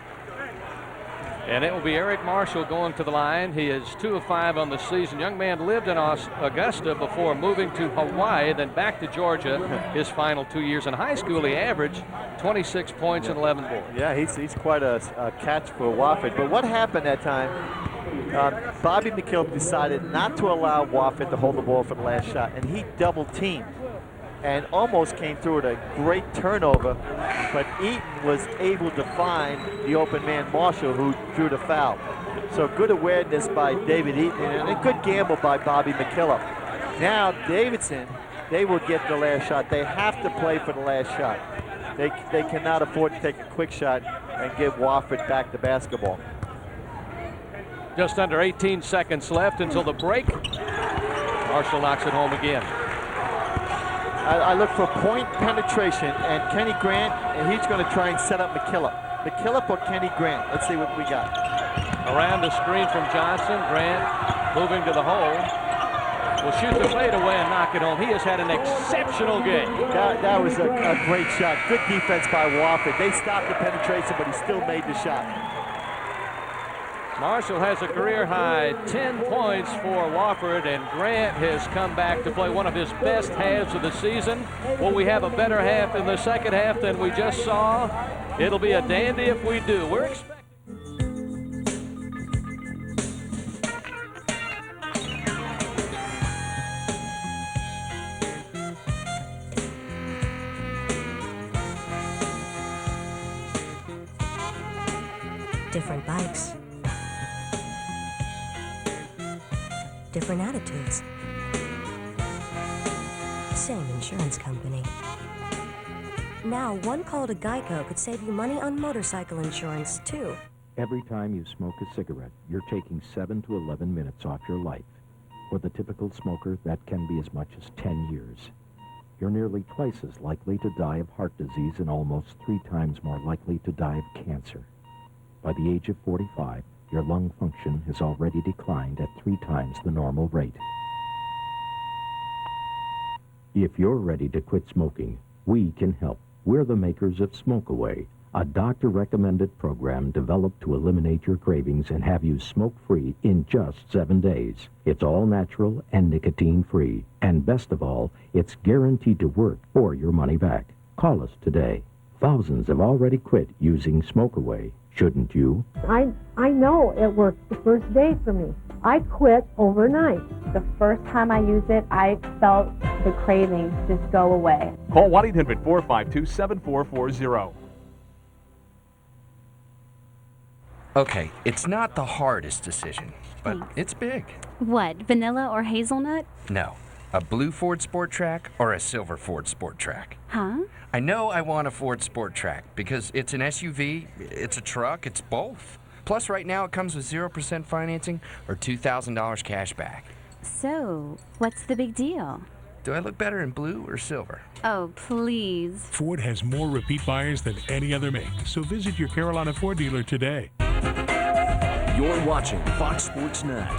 And it will be Eric Marshall going to the line. He is 2 of 5 on the season. Young man lived in Augusta before moving to Hawaii, then back to Georgia his final 2 years. In high school, he averaged 26 points and 11 boards. Yeah, he's quite a catch for Wofford. But what happened that time, Bobby McKillop decided not to allow Wofford to hold the ball for the last shot, and he double-teamed and almost came through with a great turnover, but Eaton was able to find the open man Marshall, who drew the foul. So good awareness by David Eaton and a good gamble by Bobby McKillop. Now Davidson, they will get the last shot. They have to play for the last shot. They cannot afford to take a quick shot and give Wofford back the basketball. Just under 18 seconds left until the break. Marshall knocks it home again. I look for point penetration, and Kenny Grant, and he's going to try and set up McKillop. McKillop or Kenny Grant? Let's see what we got. Around the screen from Johnson. Grant moving to the hole. Will shoot the fade away and knock it home. He has had an exceptional game. That was a great shot. Good defense by Wofford. They stopped the penetration, but he still made the shot. Marshall has a career-high 10 points for Wofford, and Grant has come back to play one of his best halves of the season. Will we have a better half in the second half than we just saw? It'll be a dandy if we do. We're expecting. Different bikes. Different attitudes. Same insurance company. Now, one call to Geico could save you money on motorcycle insurance, too. Every time you smoke a cigarette, you're taking 7 to 11 minutes off your life. For the typical smoker, that can be as much as 10 years. You're nearly twice as likely to die of heart disease and almost 3 times more likely to die of cancer. By the age of 45, your lung function has already declined at 3 times the normal rate. If you're ready to quit smoking, we can help. We're the makers of Smoke Away, a doctor-recommended program developed to eliminate your cravings and have you smoke-free in just 7 days. It's all natural and nicotine-free. And best of all, it's guaranteed to work or your money back. Call us today. Thousands have already quit using Smoke Away. Shouldn't you? I know it worked the first day for me. I quit overnight. The first time I used it, I felt the cravings just go away. Call 1-800-452-7440. Okay, it's not the hardest decision, but it's big. What, vanilla or hazelnut? No, a blue Ford Sport Track or a silver Ford Sport Track. Huh? I know I want a Ford Sport Track because it's an SUV, it's a truck, it's both. Plus, right now it comes with 0% financing or $2,000 cash back. So, what's the big deal? Do I look better in blue or silver? Oh, please. Ford has more repeat buyers than any other make, so visit your Carolina Ford dealer today. You're watching Fox Sports Net.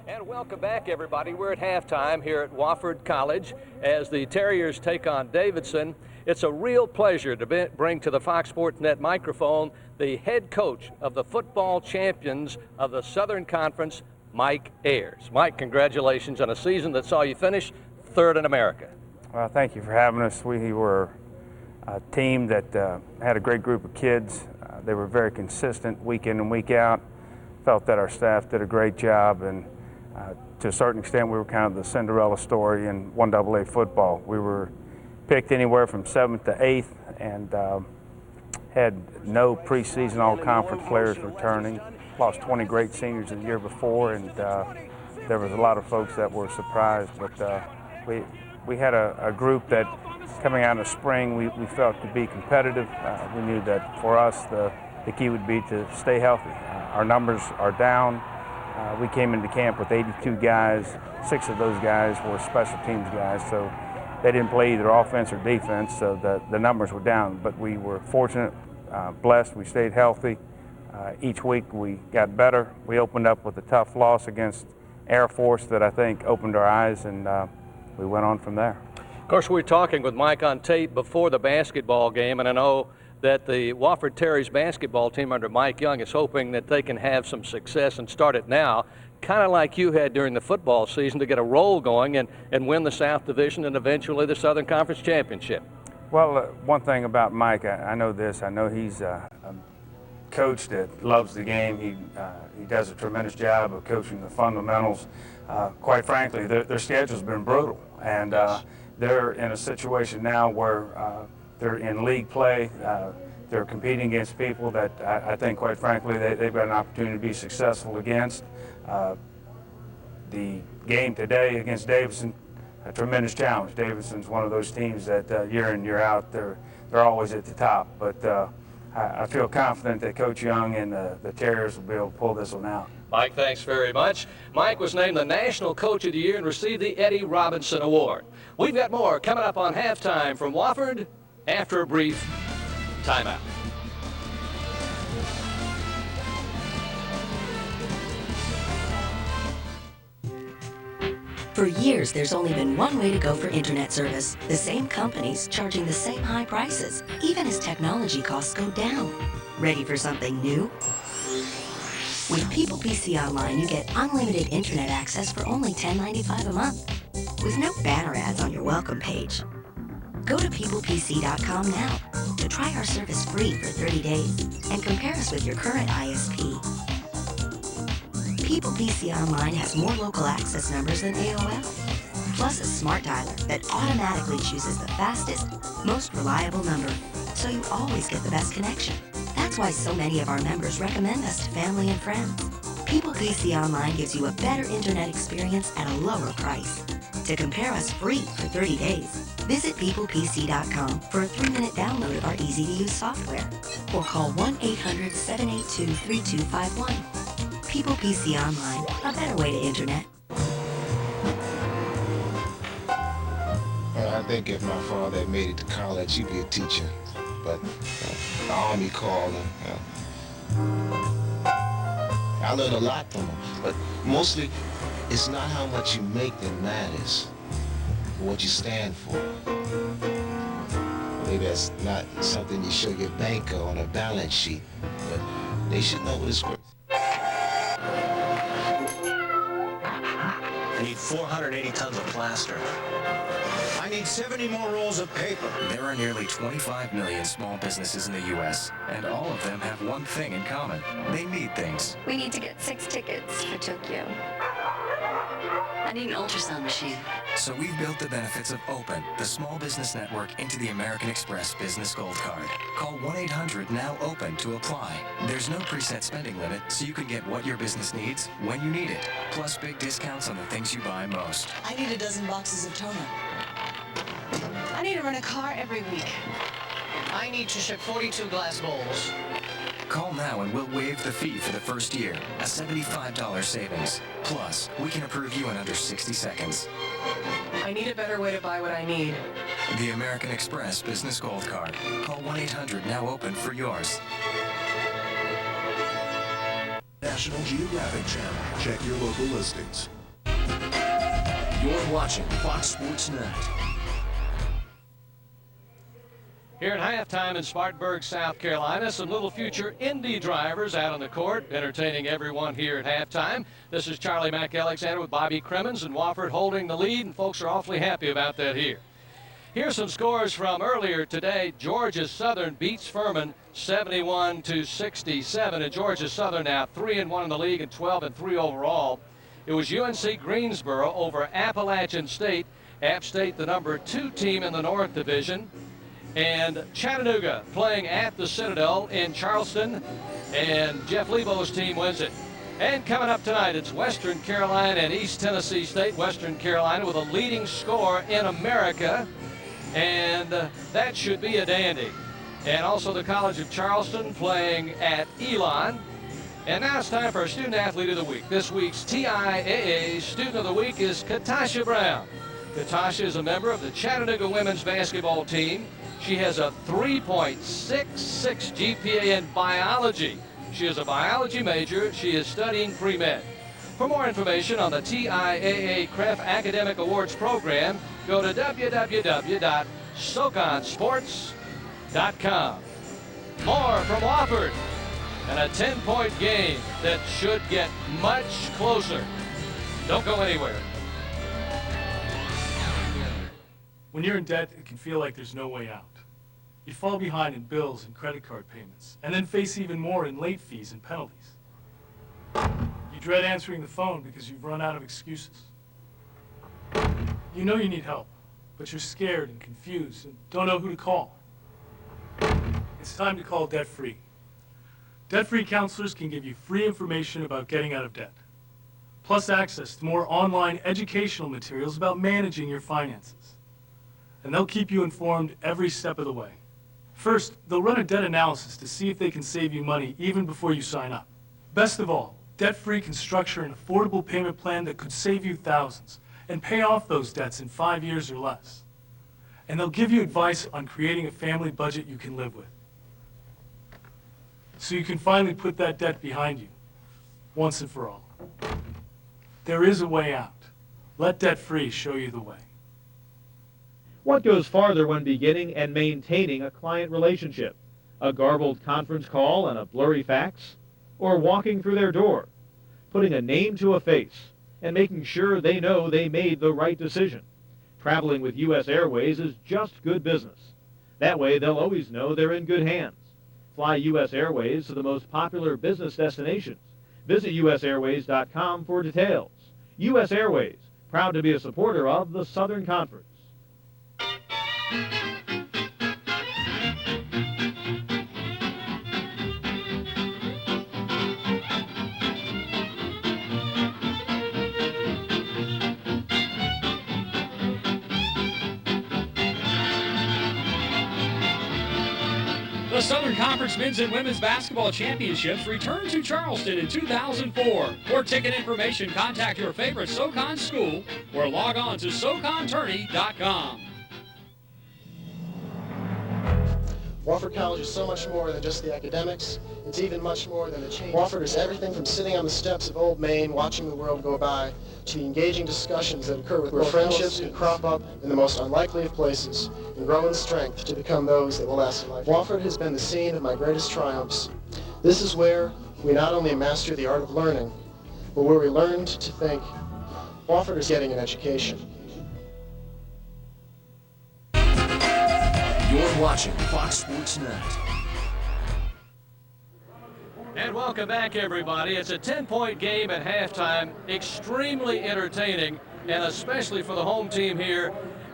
And welcome back, everybody. We're at halftime here at Wofford College as the Terriers take on Davidson. It's a real pleasure to bring to the Fox Sports Net microphone the head coach of the football champions of the Southern Conference, Mike Ayers. Mike, congratulations on a season that saw you finish third in America. Well, thank you for having us. We were a team that had a great group of kids. They were very consistent week in and week out. Felt that our staff did a great job, and to a certain extent we were kind of the Cinderella story in 1AA football. We were picked anywhere from 7th to 8th and had no preseason all-conference players returning. Lost 20 great seniors the year before, and there was a lot of folks that were surprised, but we had a group that coming out of spring we felt could be competitive. We knew that for us the key would be to stay healthy. Our numbers are down. We came into camp with 82 guys. 6 of those guys were special teams guys, so they didn't play either offense or defense, so the numbers were down. But we were fortunate, blessed, we stayed healthy. Each week we got better. We opened up with a tough loss against Air Force that I think opened our eyes, and we went on from there. Of course, we were talking with Mike on tape before the basketball game, and I know that the Wofford Terriers basketball team under Mike Young is hoping that they can have some success and start it now, kind of like you had during the football season, to get a roll going and win the South Division and eventually the Southern Conference Championship. Well, one thing about Mike, I know this. I know he's coach that loves the game. He does a tremendous job of coaching the fundamentals. Quite frankly, their schedule's been brutal, and they're in a situation now where they're in league play. They're competing against people that I think, quite frankly, they've got an opportunity to be successful against. The game today against Davidson, a tremendous challenge. Davidson's one of those teams that year in, year out, they're always at the top. But I feel confident that Coach Young and the Terriers will be able to pull this one out. Mike, thanks very much. Mike was named the National Coach of the Year and received the Eddie Robinson Award. We've got more coming up on Halftime from Wofford after a brief timeout. For years, there's only been one way to go for internet service. The same companies charging the same high prices, even as technology costs go down. Ready for something new? With People PC Online, you get unlimited internet access for only $10.95 a month, with no banner ads on your welcome page. Go to peoplepc.com now to try our service free for 30 days and compare us with your current ISP. People PC Online has more local access numbers than AOL, plus a smart dialer that automatically chooses the fastest, most reliable number, so you always get the best connection. That's why so many of our members recommend us to family and friends. People PC Online gives you a better internet experience at a lower price. To compare us free for 30 days, visit peoplepc.com for a 3-minute download of our easy-to-use software, or call 1-800-782-3251. People PC Online, a better way to internet. Well, I think if my father had made it to college, he'd be a teacher. But the Army called him. I learned a lot from him. But mostly, it's not how much you make that matters, but what you stand for. Maybe that's not something you show your banker on a balance sheet, but they should know what it's worth. I need 480 tons of plaster. I need 70 more rolls of paper. There are nearly 25 million small businesses in the U.S., and all of them have one thing in common. They need things. We need to get 6 tickets for Tokyo. I need an ultrasound machine. So we've built the benefits of Open, the small business network, into the American Express Business Gold Card. Call 1-800-NOW-OPEN to apply. There's no preset spending limit, so you can get what your business needs when you need it. Plus big discounts on the things you buy most. I need a dozen boxes of toner. I need to rent a car every week. I need to ship 42 glass bowls. Call now and we'll waive the fee for the first year, a $75 savings. Plus, we can approve you in under 60 seconds. I need a better way to buy what I need. The American Express Business Gold Card. Call 1-800-NOW-OPEN for yours. National Geographic Channel. Check your local listings. You're watching Fox Sports Net. Here at halftime in Spartanburg, South Carolina, some little future Indy drivers out on the court, entertaining everyone here at halftime. This is Charlie McAlexander with Bobby Cremens and Wofford holding the lead, and folks are awfully happy about that here. Here's some scores from earlier today. Georgia Southern beats Furman 71-67, and Georgia Southern now 3-1 in the league and 12-3 overall. It was UNC Greensboro over Appalachian State. App State, the number 2 team in the North Division. And Chattanooga playing at the Citadel in Charleston, and Jeff Lebo's team wins it. And coming up tonight, it's Western Carolina and East Tennessee State. Western Carolina with a leading score in America, and that should be a dandy. And also the College of Charleston playing at Elon. And now it's time for our Student Athlete of the Week. This week's TIAA Student of the Week is Katasha Brown. Katasha is a member of the Chattanooga women's basketball team. She has a 3.66 GPA in biology. She is a biology major. She is studying pre-med. For more information on the TIAA CREF Academic Awards program, go to www.soconsports.com. More from Wofford, and a 10-point game that should get much closer. Don't go anywhere. When you're in debt, it can feel like there's no way out. You'd fall behind in bills and credit card payments, and then face even more in late fees and penalties. You dread answering the phone because you've run out of excuses. You know you need help, but you're scared and confused and don't know who to call. It's time to call Debt Free. Debt-free counselors can give you free information about getting out of debt, plus access to more online educational materials about managing your finances. And they'll keep you informed every step of the way. First, they'll run a debt analysis to see if they can save you money even before you sign up. Best of all, Debt-Free can structure an affordable payment plan that could save you thousands and pay off those debts in 5 years or less. And they'll give you advice on creating a family budget you can live with, so you can finally put that debt behind you, once and for all. There is a way out. Let Debt Free show you the way. What goes farther when beginning and maintaining a client relationship? A garbled conference call and a blurry fax? Or walking through their door? Putting a name to a face and making sure they know they made the right decision. Traveling with U.S. Airways is just good business. That way they'll always know they're in good hands. Fly U.S. Airways to the most popular business destinations. Visit usairways.com for details. U.S. Airways, proud to be a supporter of the Southern Conference. The Southern Conference Men's and Women's Basketball Championships return to Charleston in 2004. For ticket information, contact your favorite SoCon school or log on to SoConTourney.com. Wofford College is so much more than just the academics. It's even much more than the change. Wofford is everything from sitting on the steps of Old Main watching the world go by to the engaging discussions that occur where friendships can crop up in the most unlikely of places and grow in strength to become those that will last a lifetime. Wofford has been the scene of my greatest triumphs. This is where we not only master the art of learning, but where we learned to think. Wofford is getting an education. You're watching Fox Sports Net. And welcome back, everybody. It's a 10-point game at halftime. Extremely entertaining, and especially for the home team here,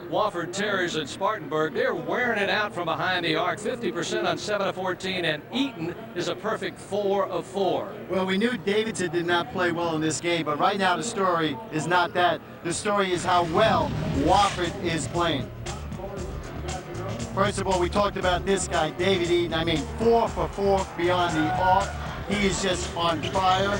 Wofford Terriers in Spartanburg. They're wearing it out from behind the arc, 50% on 7 of 14, and Eaton is a perfect 4 of 4. Well, we knew Davidson did not play well in this game, but right now the story is not that. The story is how well Wofford is playing. First of all, we talked about this guy, David Eaton. I mean, 4 for 4 beyond the arc. He is just on fire.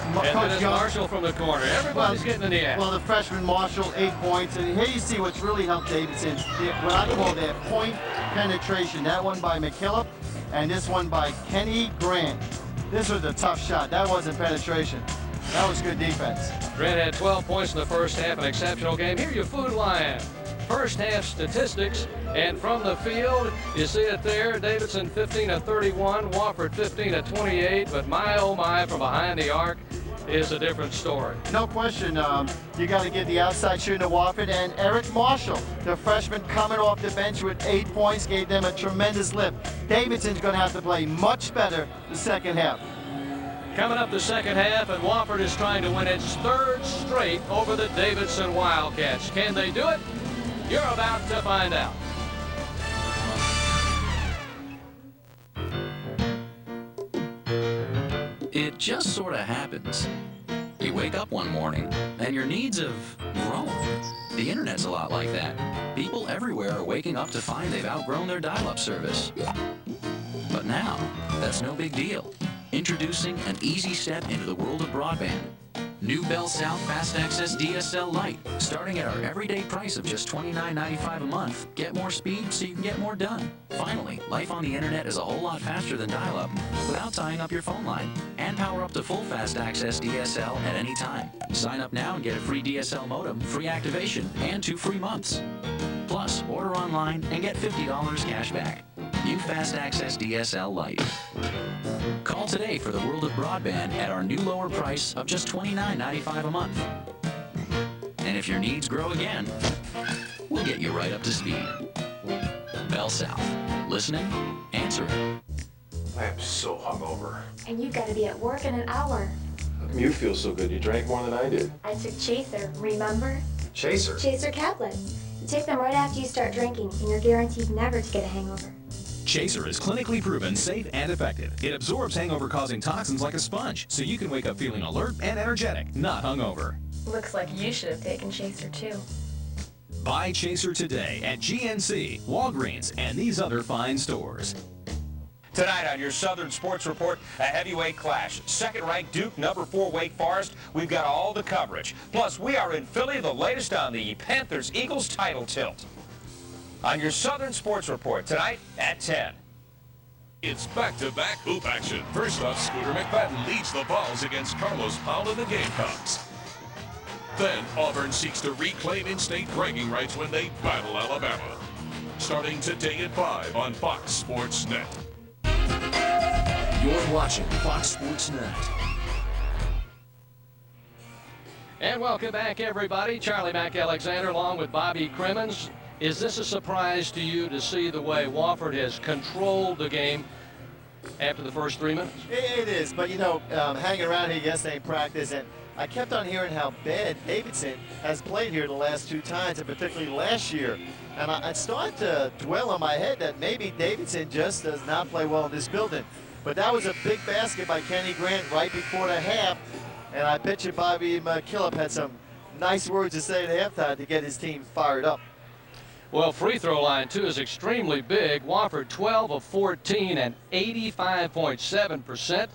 And then it's Marshall from the corner. Everybody's getting in the act. Well, the freshman Marshall, 8 points. And here you see what's really helped Davidson, what I call their point penetration. That one by McKillop, and this one by Kenny Grant. This was a tough shot. That wasn't penetration. That was good defense. Grant had 12 points in the first half, an exceptional game. Here your Food Lion. First half statistics, and from the field, you see it there, Davidson 15 of 31, Wofford 15 of 28, but my oh my, from behind the arc is a different story. No question, you got to give the outside shooting to Wofford, and Eric Marshall, the freshman coming off the bench with 8 points, gave them a tremendous lift. Davidson's going to have to play much better the second half. Coming up the second half, and Wofford is trying to win its 3rd straight over the Davidson Wildcats. Can they do it? You're about to find out. It just sort of happens. You wake up one morning and your needs have grown. The internet's a lot like that. People everywhere are waking up to find they've outgrown their dial-up service. But now, that's no big deal. Introducing an easy step into the world of broadband. New Bell South Fast Access DSL Lite, starting at our everyday price of just $29.95 a month. Get more speed so you can get more done. Finally, life on the internet is a whole lot faster than dial-up without tying up your phone line. And power up to full Fast Access DSL at any time. Sign up now and get a free DSL modem, free activation, and 2 free months. Plus, order online and get $50 cash back. New Fast Access DSL Lite. Call today for the world of broadband at our new lower price of just $29.95 a month. And if your needs grow again, we'll get you right up to speed. Bell South. Listening, answering. I am so hungover. And you've got to be at work in an hour. How come you feel so good? You drank more than I did. I took Chaser, remember? Chaser? Chaser tablets. You take them right after you start drinking, and you're guaranteed never to get a hangover. Chaser is clinically proven safe and effective. It absorbs hangover-causing toxins like a sponge, so you can wake up feeling alert and energetic, not hungover. Looks like you should have taken Chaser, too. Buy Chaser today at GNC, Walgreens, and these other fine stores. Tonight on your Southern Sports Report, a heavyweight clash. Second-ranked Duke, number 4 Wake Forest. We've got all the coverage. Plus, we are in Philly, the latest on the Panthers-Eagles title tilt. On your Southern Sports Report tonight at 10. It's back-to-back hoop action. First up, Scooter McFadden leads the Vols against Carlos Powell and the Gamecocks. Then Auburn seeks to reclaim in-state bragging rights when they battle Alabama. Starting today at 5 on Fox Sports Net. You're watching Fox Sports Net. And welcome back, everybody. Charlie McAlexander along with Bobby Crimmins. Is this a surprise to you to see the way Wofford has controlled the game after the first 3 minutes? It is, but you know, hanging around here yesterday in practice, and I kept on hearing how bad Davidson has played here the last 2 times, and particularly last year. And I started to dwell in my head that maybe Davidson just does not play well in this building. But that was a big basket by Kenny Grant right before the half. And I bet you Bobby McKillop had some nice words to say at halftime to get his team fired up. Well, free throw line, too, is extremely big. Wofford 12 of 14 and 85.7%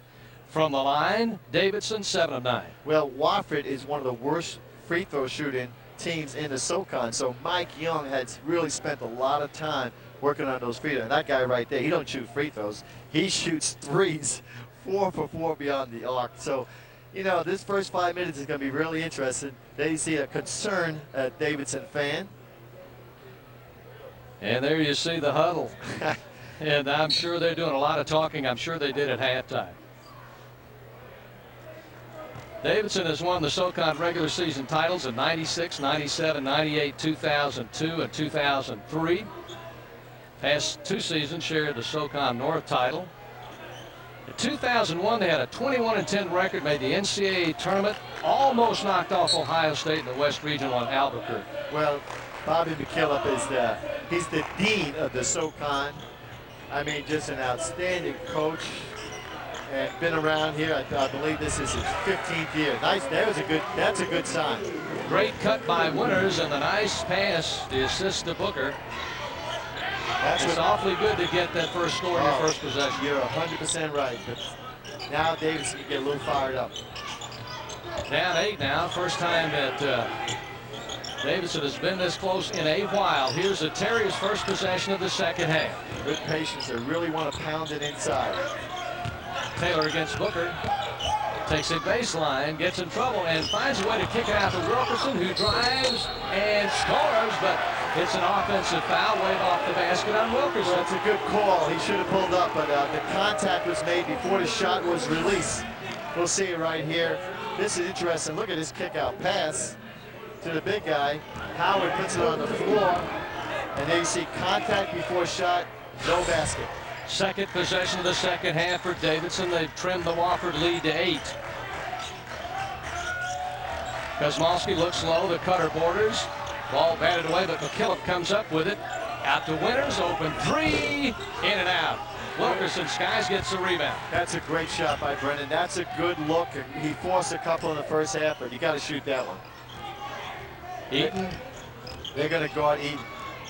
from the line. Davidson 7 of 9. Well, Wofford is one of the worst free throw shooting teams in the SoCon. So Mike Young has really spent a lot of time working on those free throws. And that guy right there, he don't shoot free throws. He shoots threes, 4 for 4 beyond the arc. So, you know, this first 5 minutes is going to be really interesting. There you see a concerned Davidson fan. And there you see the huddle. And I'm sure they're doing a lot of talking. I'm sure they did at halftime. Davidson has won the SoCon regular season titles in 96, 97, 98, 2002, and 2003. Past 2 seasons shared the SoCon North title. In 2001, they had a 21-10 record, made the NCAA tournament, almost knocked off Ohio State in the West Regional on Albuquerque. Well, Bobby McKillop is he's the dean of the SoCon. I mean, just an outstanding coach, and been around here. I believe this is his 15th year. Nice. That's a good sign. Great cut by Winters and the nice pass, the assist to Booker. It's awfully good to get that first score in your first possession. You're 100% right. But now Davidson can get a little fired up. Down 8 now. First time that Davidson has been this close in a while. Here's a Terrier's first possession of the second half. Good patience. They really want to pound it inside. Taylor against Booker. Takes a baseline, gets in trouble, and finds a way to kick it out to Wilkerson, who drives and scores, but it's an offensive foul way off the basket on Wilkerson. Well, it's a good call. He should have pulled up, but the contact was made before the shot was released. We'll see it right here. This is interesting. Look at this kick-out pass to the big guy. Howard puts it on the floor, and there you see contact before shot, no basket. Second possession of the second half for Davidson. They've trimmed the Wofford lead to 8. Kosmalski looks low, the cutter borders. Ball batted away, but McKillop comes up with it. Out to Winters, open 3, in and out. Wilkerson Skies gets the rebound. That's a great shot by Brennan. That's a good look. He forced a couple in the first half, but you got to shoot that one. Eaton. They're going to guard Eaton.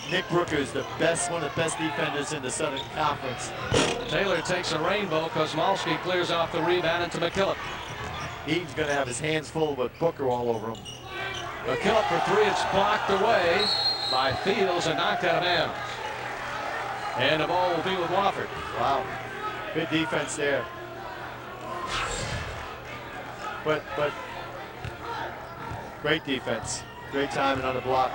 Nick Brooker is one of the best defenders in the Southern Conference. Taylor takes a rainbow. Kosmalski clears off the rebound into McKillop. Eaton's going to have his hands full with Booker all over him. McKillop for 3. It's blocked away by Fields and knocked out of bounds. And the ball will be with Wofford. Wow. Good defense there. But great defense. Great timing on the block.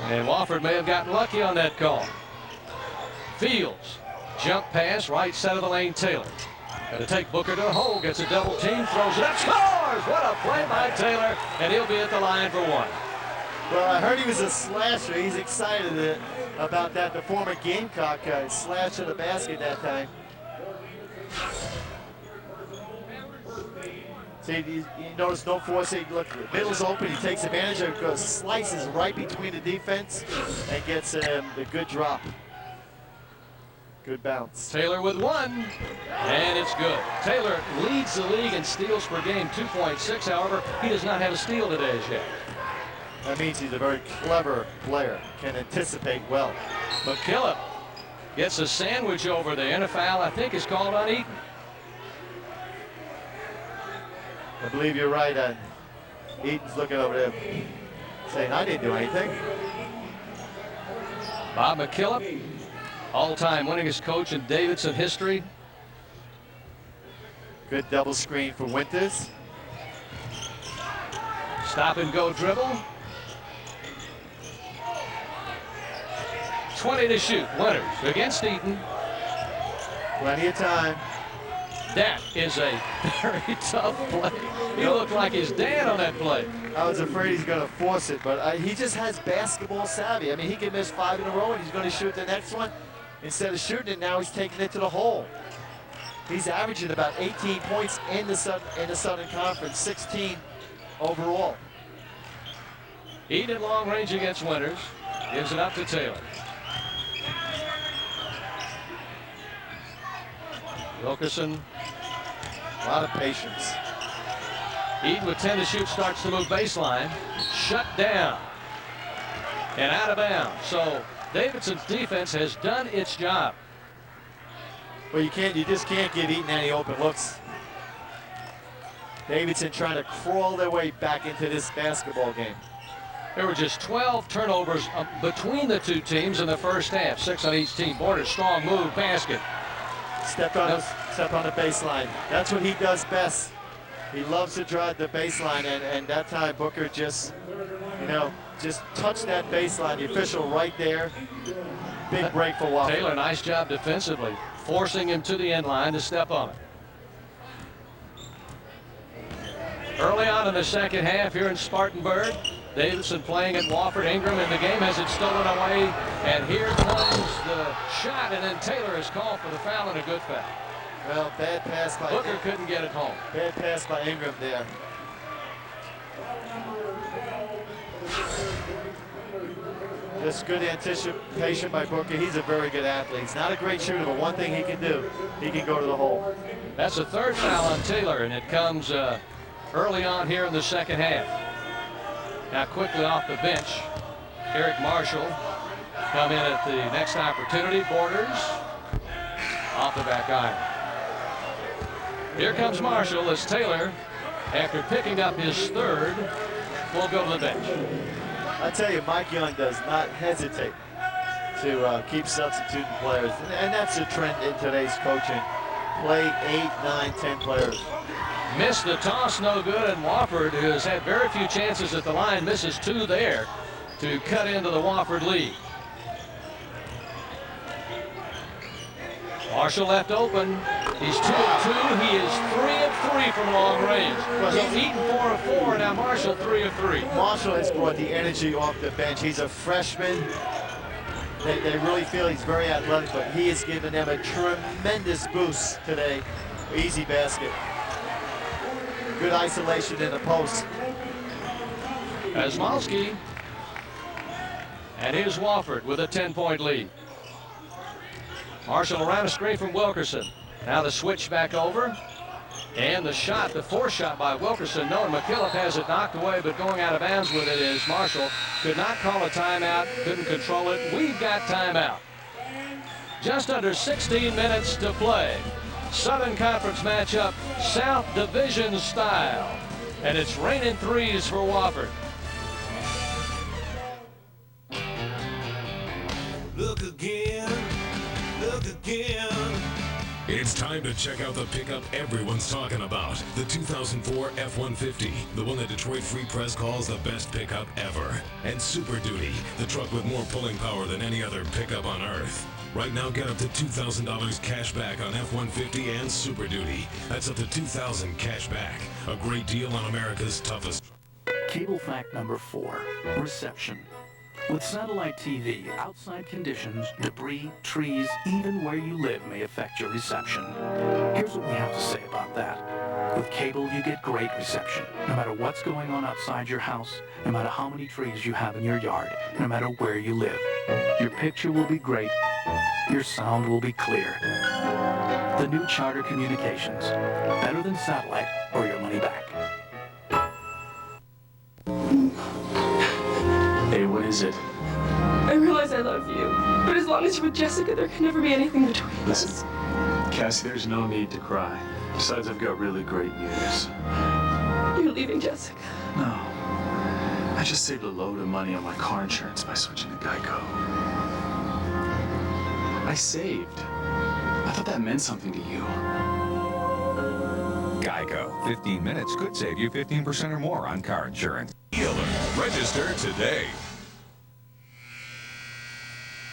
And Wofford may have gotten lucky on that call. Fields, jump pass, right side of the lane, Taylor. Got to take Booker to the hole, gets a double team, throws it up, scores! What a play by Taylor, and he'll be at the line for 1. Well, I heard he was a slasher. He's excited about that. The former Gamecock slashed to the basket that time. See, you notice no forcing. Look, the middle's open. He takes advantage of it, goes slices right between the defense and gets the good drop. Good bounce. Taylor with one, and it's good. Taylor leads the league in steals per game, 2.6. However, he does not have a steal today as yet. That means he's a very clever player, can anticipate well. McKillop gets a sandwich over there, and a foul, I think, is called on Eaton. I believe you're right. Eaton's looking over there saying, I didn't do anything. Bob McKillop, all-time winningest coach in Davidson history. Good double screen for Winters. Stop and go dribble. 20 to shoot. Winters against Eaton. Plenty of time. That is a very tough play. He looked like his dad on that play. I was afraid he's going to force it, but he just has basketball savvy. I mean, he can miss 5 in a row, and he's going to shoot the next one. Instead of shooting it, now he's taking it to the hole. He's averaging about 18 points in the Southern Conference, 16 overall. Eaton long range against Winters. Gives it up to Taylor. Wilkerson. A lot of patience. Eaton with 10 to shoot, starts to move baseline. Shut down. And out of bounds. So Davidson's defense has done its job. Well, you just can't give Eaton any open looks. Davidson trying to crawl their way back into this basketball game. There were just 12 turnovers between the two teams in the first half. 6 on each team. Borders, strong move, basket. Step on the baseline. That's what he does best. He loves to drive the baseline, and that time Booker just touched that baseline. The official right there. Big break for Wofford. Taylor, nice job defensively, forcing him to the end line to step on it. Early on in the second half here in Spartanburg, Davidson playing at Wofford. Ingram in the game has it stolen away, and here comes the shot, and then Taylor is called for the foul and a good foul. Well, bad pass by Booker couldn't get it home. Bad pass by Ingram there. Just good anticipation by Booker. He's a very good athlete. He's not a great shooter, but one thing he can do, he can go to the hole. That's the third foul on Taylor, and it comes early on here in the second half. Now quickly off the bench, Eric Marshall come in at the next opportunity. Borders off the back iron. Here comes Marshall as Taylor, after picking up his third, will go to the bench. I tell you, Mike Young does not hesitate to keep substituting players, and that's a trend in today's coaching. Play 8, 9, 10 players. Missed the toss, no good, and Wofford, who has had very few chances at the line, misses 2 there to cut into the Wofford lead. Marshall left open. He's 2 of 2. He is 3 of 3 from long range. So Eaton 4 of 4. Now Marshall 3 of 3. Marshall has brought the energy off the bench. He's a freshman. They really feel he's very athletic, but he has given them a tremendous boost today. Easy basket. Good isolation in the post. Kosmalski. And here's Wofford with a 10-point lead. Marshall around a screen from Wilkerson. Now the switch back over. And the shot, the force shot by Wilkerson. No, and McKillop has it knocked away, but going out of bounds with it is Marshall. Could not call a timeout, couldn't control it. We've got timeout. Just under 16 minutes to play. Southern Conference matchup, South Division style. And it's raining threes for Wofford. Look again, look again. It's time to check out the pickup everyone's talking about. The 2004 F-150, the one that Detroit Free Press calls the best pickup ever. And Super Duty, the truck with more pulling power than any other pickup on earth. Right now, get up to $2,000 cash back on F-150 and Super Duty. That's up to $2,000 cash back. A great deal on America's toughest. Cable fact number 4, reception. With satellite TV, outside conditions, debris, trees, even where you live may affect your reception. Here's what we have to say about that. With cable, you get great reception, no matter what's going on outside your house, no matter how many trees you have in your yard, no matter where you live. Your picture will be great, your sound will be clear. The new Charter Communications. Better than satellite or your money back. Hey, what is it? I realize I love you, but as long as you're with Jessica, there can never be anything between us. Listen, Cassie, there's no need to cry. Besides, I've got really great news. You're leaving Jessica. No. I just saved a load of money on my car insurance by switching to Geico. I saved. I thought that meant something to you. Geico. 15 minutes could save you 15% or more on car insurance. E-Alert. Register today.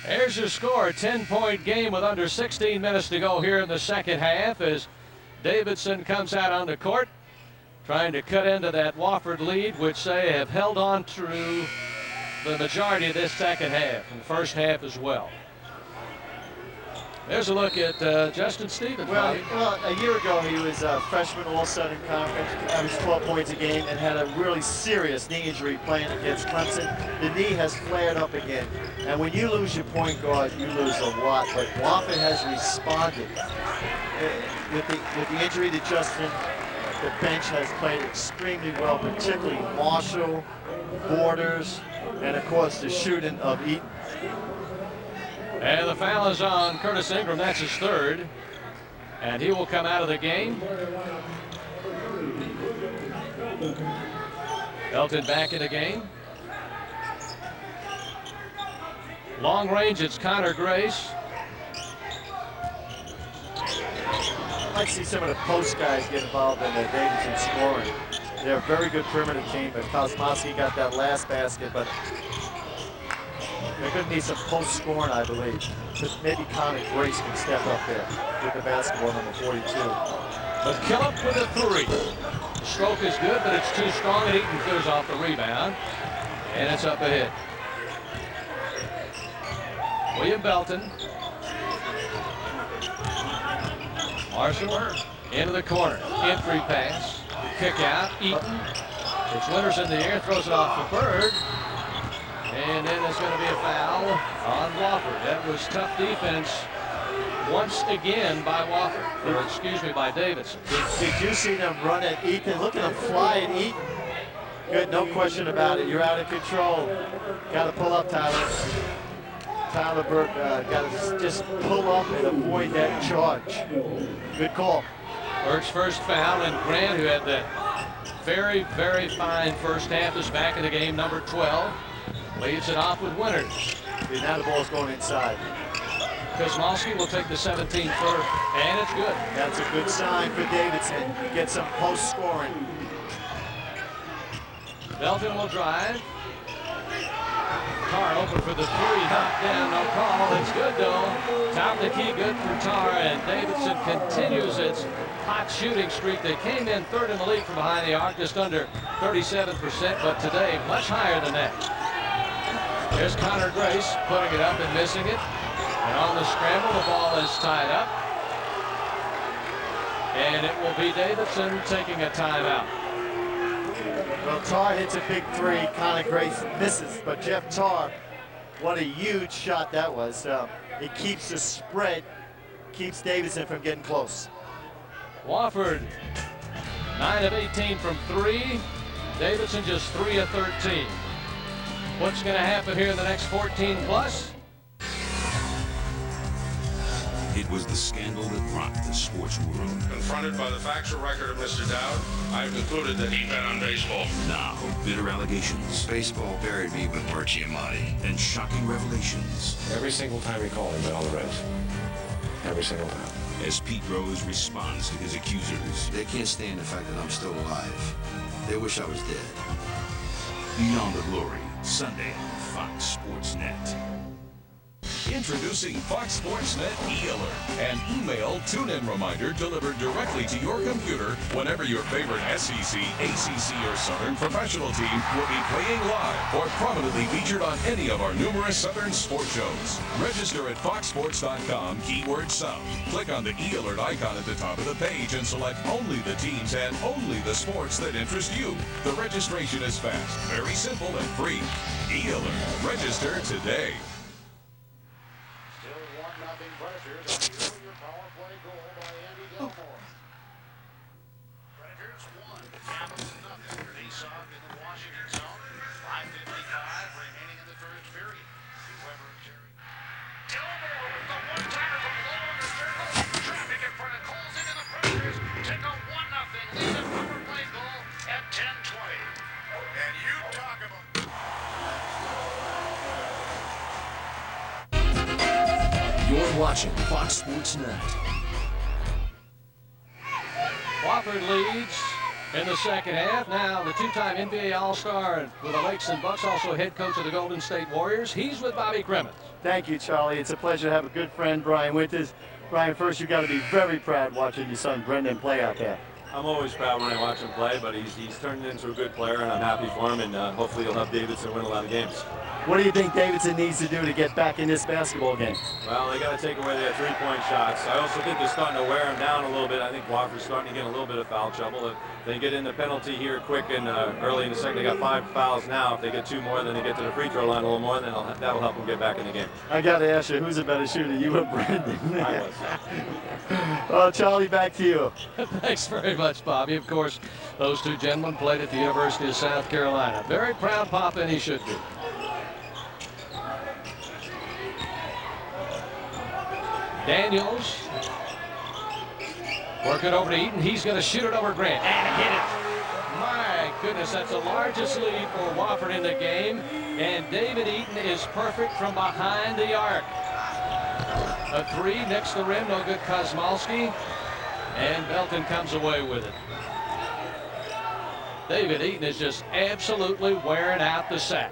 Here's your score, a 10-point game with under 16 minutes to go here in the second half as Davidson comes out on the court trying to cut into that Wofford lead, which they have held on through the majority of this second half and the first half as well. There's a look at Justin Stevens. Well, a year ago he was a freshman All-Southern Conference, averaged 12 points a game, and had a really serious knee injury playing against Clemson. The knee has flared up again, and when you lose your point guard, you lose a lot. But Wofford has responded with the injury to Justin. The bench has played extremely well, particularly Marshall, Borders, and of course the shooting of Eaton. And the foul is on Curtis Ingram. That's his third. And he will come out of the game. Belton back in the game. Long range, it's Connor Grace. I'd like to see some of the post guys get involved in the Davidson scoring. They're a very good perimeter team, but Kosmowski got that last basket, but they're going to need some post scoring, I believe. Maybe Connor Grace can step up there with the basketball, number 42. McKillop with a three. The stroke is good, but it's too strong, and Eaton clears off the rebound. And it's up ahead. William Belton. Marshall into the corner. Entry pass. Kick out. Eaton. It's Winters in the air, throws it off for Bird. And then there's going to be a foul on Wofford. That was tough defense once again by Wofford, or excuse me, by Davidson. Did you see them run at Eaton? Look at them fly at Eaton. Good, no question about it. You're out of control. Got to pull up, Tyler. Tyler Burke got to just pull up and avoid that charge. Good call. Burke's first foul, and Grant, who had that very, very fine first half, is back in the game, number 12. Leads it off with Winters. Now the ball's going inside. Kosmowski will take the 17th first, and it's good. That's a good sign for Davidson. Get some post scoring. Belton will drive. Tar open for the three, knocked down, no call. It's good though. Top of the key, good for Tar, and Davidson continues its hot shooting streak. They came in third in the league from behind the arc, just under 37%, but today much higher than that. Here's Connor Grace putting it up and missing it. And on the scramble, the ball is tied up. And it will be Davidson taking a timeout. Well, Tar hits a big three. Connor Grace misses. But Jeff Tar, what a huge shot that was. It keeps the spread, keeps Davidson from getting close. Wofford, 9 of 18 from 3. Davidson just 3 of 13. What's going to happen here in the next 14 plus? It was the scandal that rocked the sports world. Confronted by the factual record of Mr. Dowd, I have concluded that he bet on baseball. Now, bitter allegations. Baseball buried me with Bert Giamatti. And shocking revelations. Every single time he called, he bet on the Reds. Every single time. As Pete Rose responds to his accusers. They can't stand the fact that I'm still alive. They wish I was dead. Beyond the Glory, Sunday on Fox Sports Net. Introducing Fox Sports Net e-alert, an email tune-in reminder delivered directly to your computer whenever your favorite SEC, ACC, or Southern professional team will be playing live or prominently featured on any of our numerous Southern sports shows. Register at foxsports.com, keyword South. Click on the e-alert icon at the top of the page and select only the teams and only the sports that interest you. The registration is fast, very simple, and free. E-alert. Register today. You're watching Fox Sports Net. Wofford leads in the second half. Now the two-time NBA All-Star with the Lakes and Bucks, also head coach of the Golden State Warriors. He's with Bobby Crimmins. Thank you, Charlie. It's a pleasure to have a good friend, Brian Winters. Brian, first you got to be very proud watching your son Brendan play out there. I'm always proud when I watch him play, but he's turned into a good player, and I'm happy for him, and hopefully he'll help Davidson win a lot of games. What do you think Davidson needs to do to get back in this basketball game? Well, they got to take away their three-point shots. I also think they're starting to wear him down a little bit. I think Wofford's starting to get a little bit of foul trouble. If they get in the penalty here quick and early in the second, they got 5 fouls now. If they get 2 more, then they get to the free throw line a little more, then that'll help them get back in the game. I got to ask you, who's a better shooter, you or Brendan? I was. Well, Charlie, back to you. Thanks very much, Bobby. Of course, those two gentlemen played at the University of South Carolina. Very proud papa, and he should be. Daniels working over to Eaton. He's going to shoot it over Grant and hit it. My goodness, that's the largest lead for Wofford in the game, and David Eaton is perfect from behind the arc. A 3 next to the rim, no good. Kosmalski, and Belton comes away with it. David Eaton is just absolutely wearing out the sack.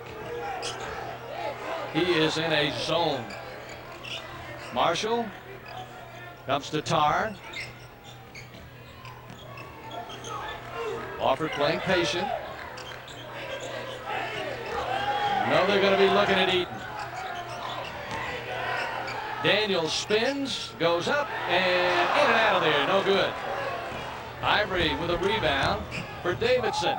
He is in a zone. Marshall comes to Tarr. Wofford playing patient. No, they're going to be looking at Eaton. Daniels spins, goes up, and in and out of there. No good. Ivory with a rebound for Davidson.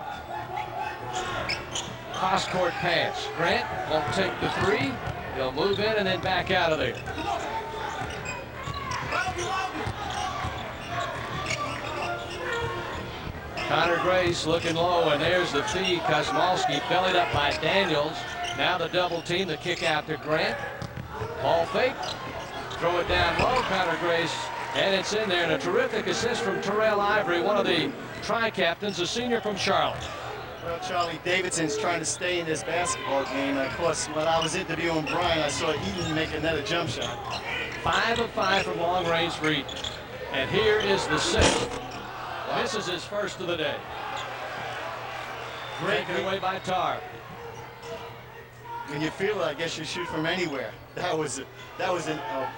Cross-court pass. Grant won't take the 3. He'll move in and then back out of there. Connor Grace looking low, and there's the feed. Kosmalski bellied up by Daniels. Now the double team, the kick out to Grant. Ball fake. Throw it down low, Connor Grace, and it's in there. And a terrific assist from Terrell Ivory, one of the tri-captains, a senior from Charlotte. Well, Charlie, Davidson's trying to stay in this basketball game. Of course, when I was interviewing Brian, I saw Eaton make another jump shot. 5 of 5 from long range for Eaton. And here is the 6th. This is his first of the day. Taken away by Tarr. When you feel it, I guess you shoot from anywhere. That was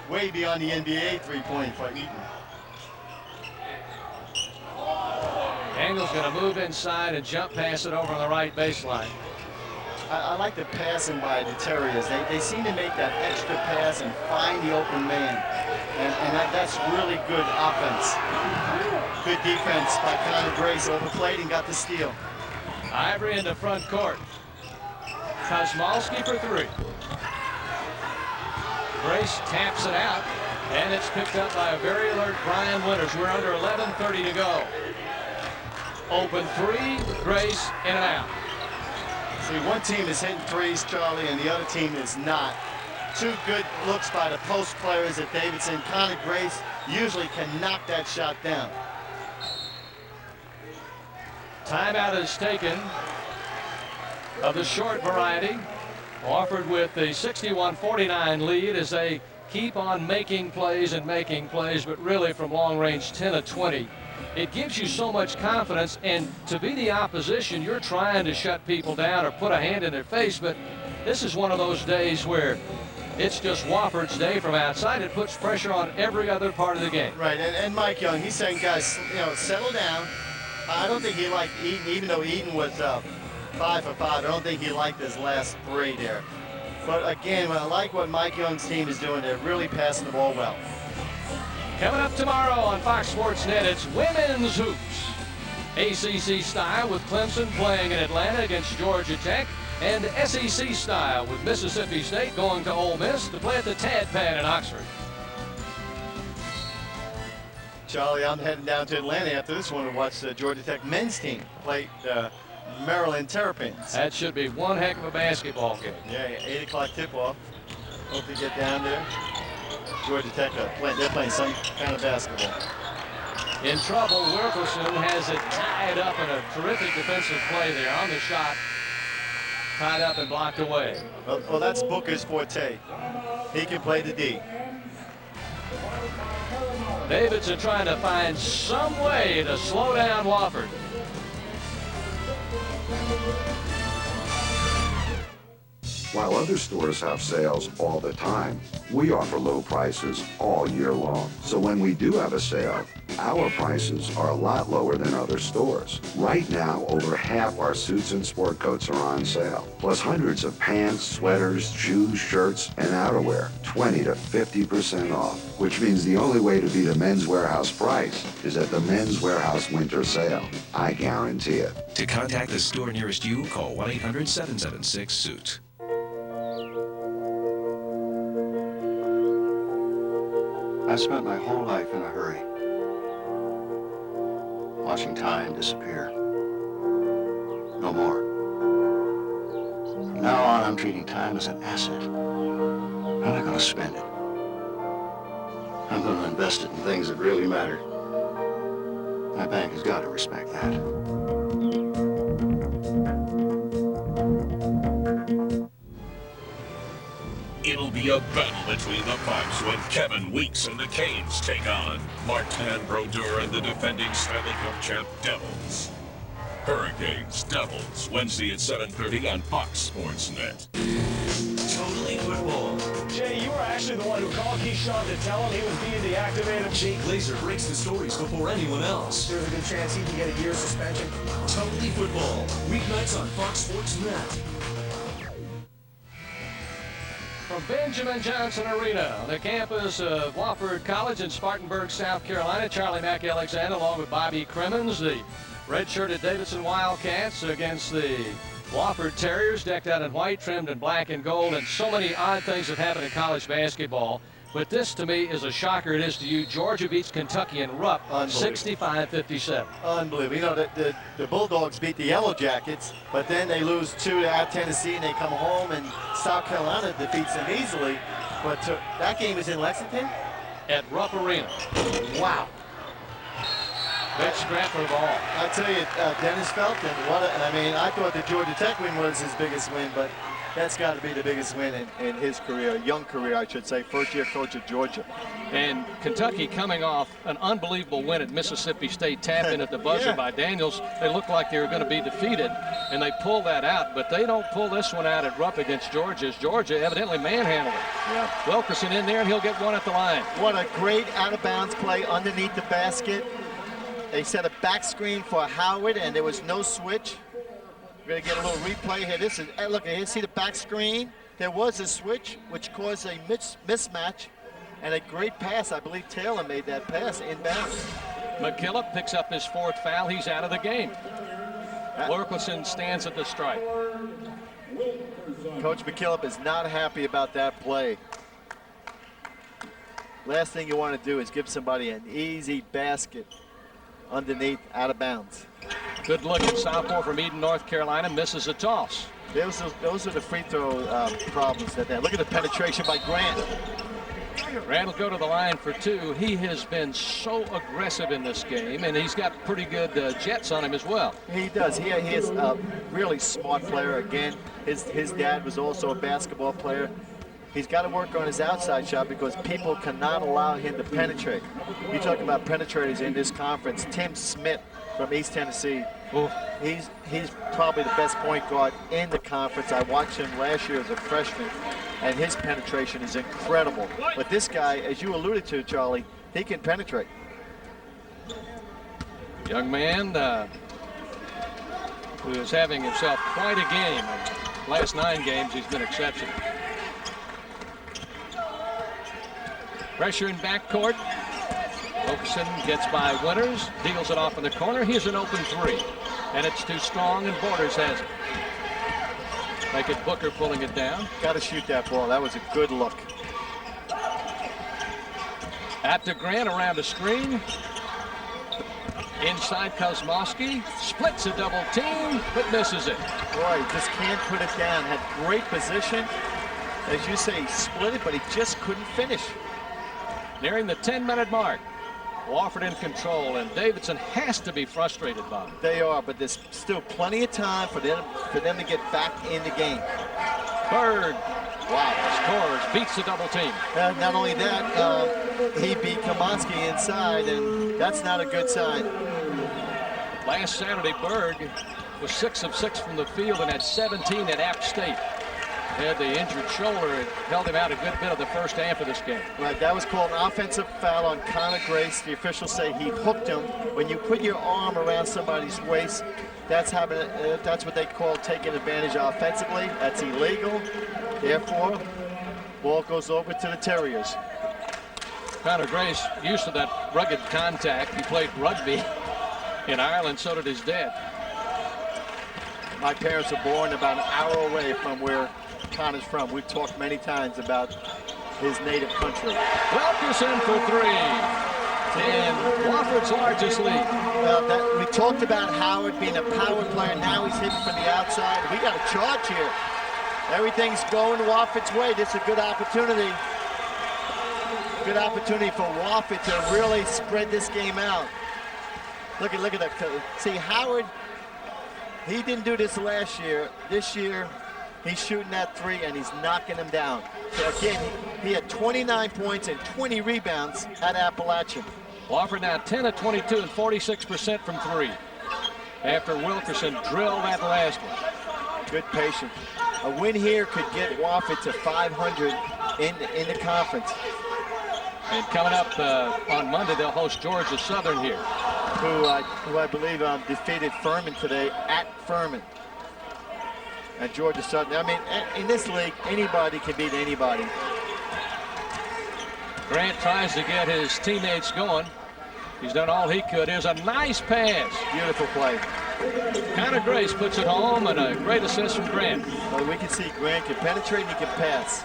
way beyond the NBA three-point for Eaton. Engel's going to move inside and jump pass it over on the right baseline. I like the passing by the Terriers. They seem to make that extra pass and find the open man. And that's really good offense. Good defense by Connor Grace. Overplayed and got the steal. Ivory in the front court. Kosmalski for 3. Grace taps it out, and it's picked up by a very alert Brian Winters. We're under 11:30 to go. Open 3, Grace in and out. See, one team is hitting threes, Charlie, and the other team is not. 2 good looks by the post players at Davidson. Connor Grace usually can knock that shot down. Timeout is taken of the short variety. Wofford with the 61-49 lead as they keep on making plays, but really from long range 10 of 20. It gives you so much confidence, and to be the opposition, you're trying to shut people down or put a hand in their face, but this is one of those days where It's just Wofford's day from outside. It puts pressure on every other part of the game. Right, and Mike Young, he's saying, guys, settle down. I don't think he liked Eaton, even though Eaton was 5 for 5. I don't think he liked his last 3 there. But again, I like what Mike Young's team is doing. They're really passing the ball well. Coming up tomorrow on Fox Sports Net, it's women's hoops. ACC style with Clemson playing in Atlanta against Georgia Tech, and SEC style with Mississippi State going to Ole Miss to play at the Tad Pad in Oxford. Charlie, I'm heading down to Atlanta after this one to watch the Georgia Tech men's team play Maryland Terrapins. That should be one heck of a basketball game. Yeah, 8 o'clock tip-off. Hope to get down there. Georgia Tech, they're playing some kind of basketball. In trouble, Wilkerson has it tied up in a terrific defensive play there on the shot. Tied up and blocked away. Well, that's Booker's forte. He can play the D. Davidson trying to find some way to slow down Wofford. While other stores have sales all the time, we offer low prices all year long. So when we do have a sale, our prices are a lot lower than other stores. Right now, over half our suits and sport coats are on sale, plus hundreds of pants, sweaters, shoes, shirts, and outerwear, 20 to 50% off, which means the only way to beat a Men's Warehouse price is at the Men's Warehouse Winter Sale. I guarantee it. To contact the store nearest you, call 1-800-776-SUIT. I spent my whole life in a hurry, watching time disappear. No more. From now on, I'm treating time as an asset. I'm not going to spend it. I'm going to invest it in things that really matter. My bank has got to respect that. It'll be a battle between the Pipes when Kevin Weeks and the Canes take on Martin Brodeur and the defending Stanley Cup champ Devils. Hurricanes, Devils, Wednesday at 7:30 on Fox Sports Net. Totally Football. Jay, you were actually the one who called Keyshawn to tell him he was being deactivated. Jay Glazer breaks the stories before anyone else. There's a good chance he can get a year's suspension. Totally Football. Weeknights on Fox Sports Net. From Benjamin Johnson Arena on the campus of Wofford College in Spartanburg, South Carolina, Charlie Mack Alexander along with Bobby Crimmins, the red-shirted Davidson Wildcats against the Wofford Terriers, decked out in white, trimmed in black and gold, and so many odd things have happened in college basketball. But this, to me, is a shocker. It is to you. Georgia beats Kentucky in Rupp 65-57. Unbelievable. You know, the Bulldogs beat the Yellow Jackets, but then they lose 2 at Tennessee, and they come home, and South Carolina defeats them easily. But that game is in Lexington? At Rupp Arena. Wow. Big scrap for the ball. I tell you, Dennis Felton, I mean, I thought the Georgia Tech win was his biggest win, but that's got to be the biggest win in his career, young career, I should say, first-year coach at Georgia. And Kentucky coming off an unbelievable win at Mississippi State, tapped in at the buzzer by Daniels. They looked like they were going to be defeated, and they pulled that out. But they don't pull this one out at Rupp against Georgia, as Georgia evidently manhandled it. Yeah. Wilkerson in there, and he'll get one at the line. What a great out-of-bounds play underneath the basket. They set a back screen for Howard, and there was no switch. We're going to get a little replay here. This is, look, here, see the back screen? There was a switch, which caused a mismatch, and a great pass. I believe Taylor made that pass inbounds. McKillop picks up his 4th foul. He's out of the game. Wilkerson stands at the stripe. Coach McKillop is not happy about that play. Last thing you want to do is give somebody an easy basket underneath, out of bounds. Good looking sophomore from Eden, North Carolina, misses a toss. Those are the free throw problems that they have. Look at the penetration by Grant. Grant will go to the line for 2. He has been so aggressive in this game, and he's got pretty good jets on him as well. He does. He is a really smart player. Again, his dad was also a basketball player. He's got to work on his outside shot because people cannot allow him to penetrate. You talk about penetrators in this conference. Tim Smith from East Tennessee. He's probably the best point guard in the conference. I watched him last year as a freshman. and his penetration is incredible. But this guy, as you alluded to, Charlie, he can penetrate. Young man who is having himself quite a game. Last 9 games, he's been exceptional. Pressure in backcourt. Wilkerson gets by Winters, deals it off in the corner. Here's an open 3, and it's too strong, and Borders has it. Make it Booker pulling it down. Got to shoot that ball. That was a good look. At to Grant around the screen. Inside Kosmowski, splits a double team, but misses it. Boy, he just can't put it down. Had great position. As you say, he split it, but he just couldn't finish. Nearing the 10-minute mark. Wofford in control, and Davidson has to be frustrated by it. They are, but there's still plenty of time for them to get back in the game. Bird, wow, scores, beats the double team. Not only that, he beat Kosmowski inside, and that's not a good sign. Last Saturday, Berg was 6 of 6 from the field and had 17 at App State. Had the injured shoulder and held him out a good bit of the first half of this game. Right, that was called an offensive foul on Connor Grace. The officials say he hooked him. When you put your arm around somebody's waist, that's what they call taking advantage offensively. That's illegal. Therefore, ball goes over to the Terriers. Connor Grace, used to that rugged contact. He played rugby in Ireland, so did his dad. My parents were born about an hour away from where Connor's from. We've talked many times about his native country. Wilkerson for 3. And Wofford's largest lead. Well, we talked about Howard being a power player. Now he's hitting from the outside. We got a charge here. Everything's going Wofford's way. This is a good opportunity. Good opportunity for Wofford to really spread this game out. Look at that. See, Howard, he didn't do this last year. This year, he's shooting that 3 and he's knocking them down. So again, he had 29 points and 20 rebounds at Appalachian. Wofford now 10 of 22 and 46% from 3. After Wilkerson drilled that last one. Good patience. A win here could get Wofford to 500 in the conference. And coming up on Monday, they'll host Georgia Southern here, who I believe defeated Furman today at Furman. And Georgia Southern. I mean, in this league, anybody can beat anybody. Grant tries to get his teammates going. He's done all he could. Here's a nice pass. Beautiful play. Connor Grace puts it home, and a great assist from Grant. Well, we can see Grant can penetrate and he can pass.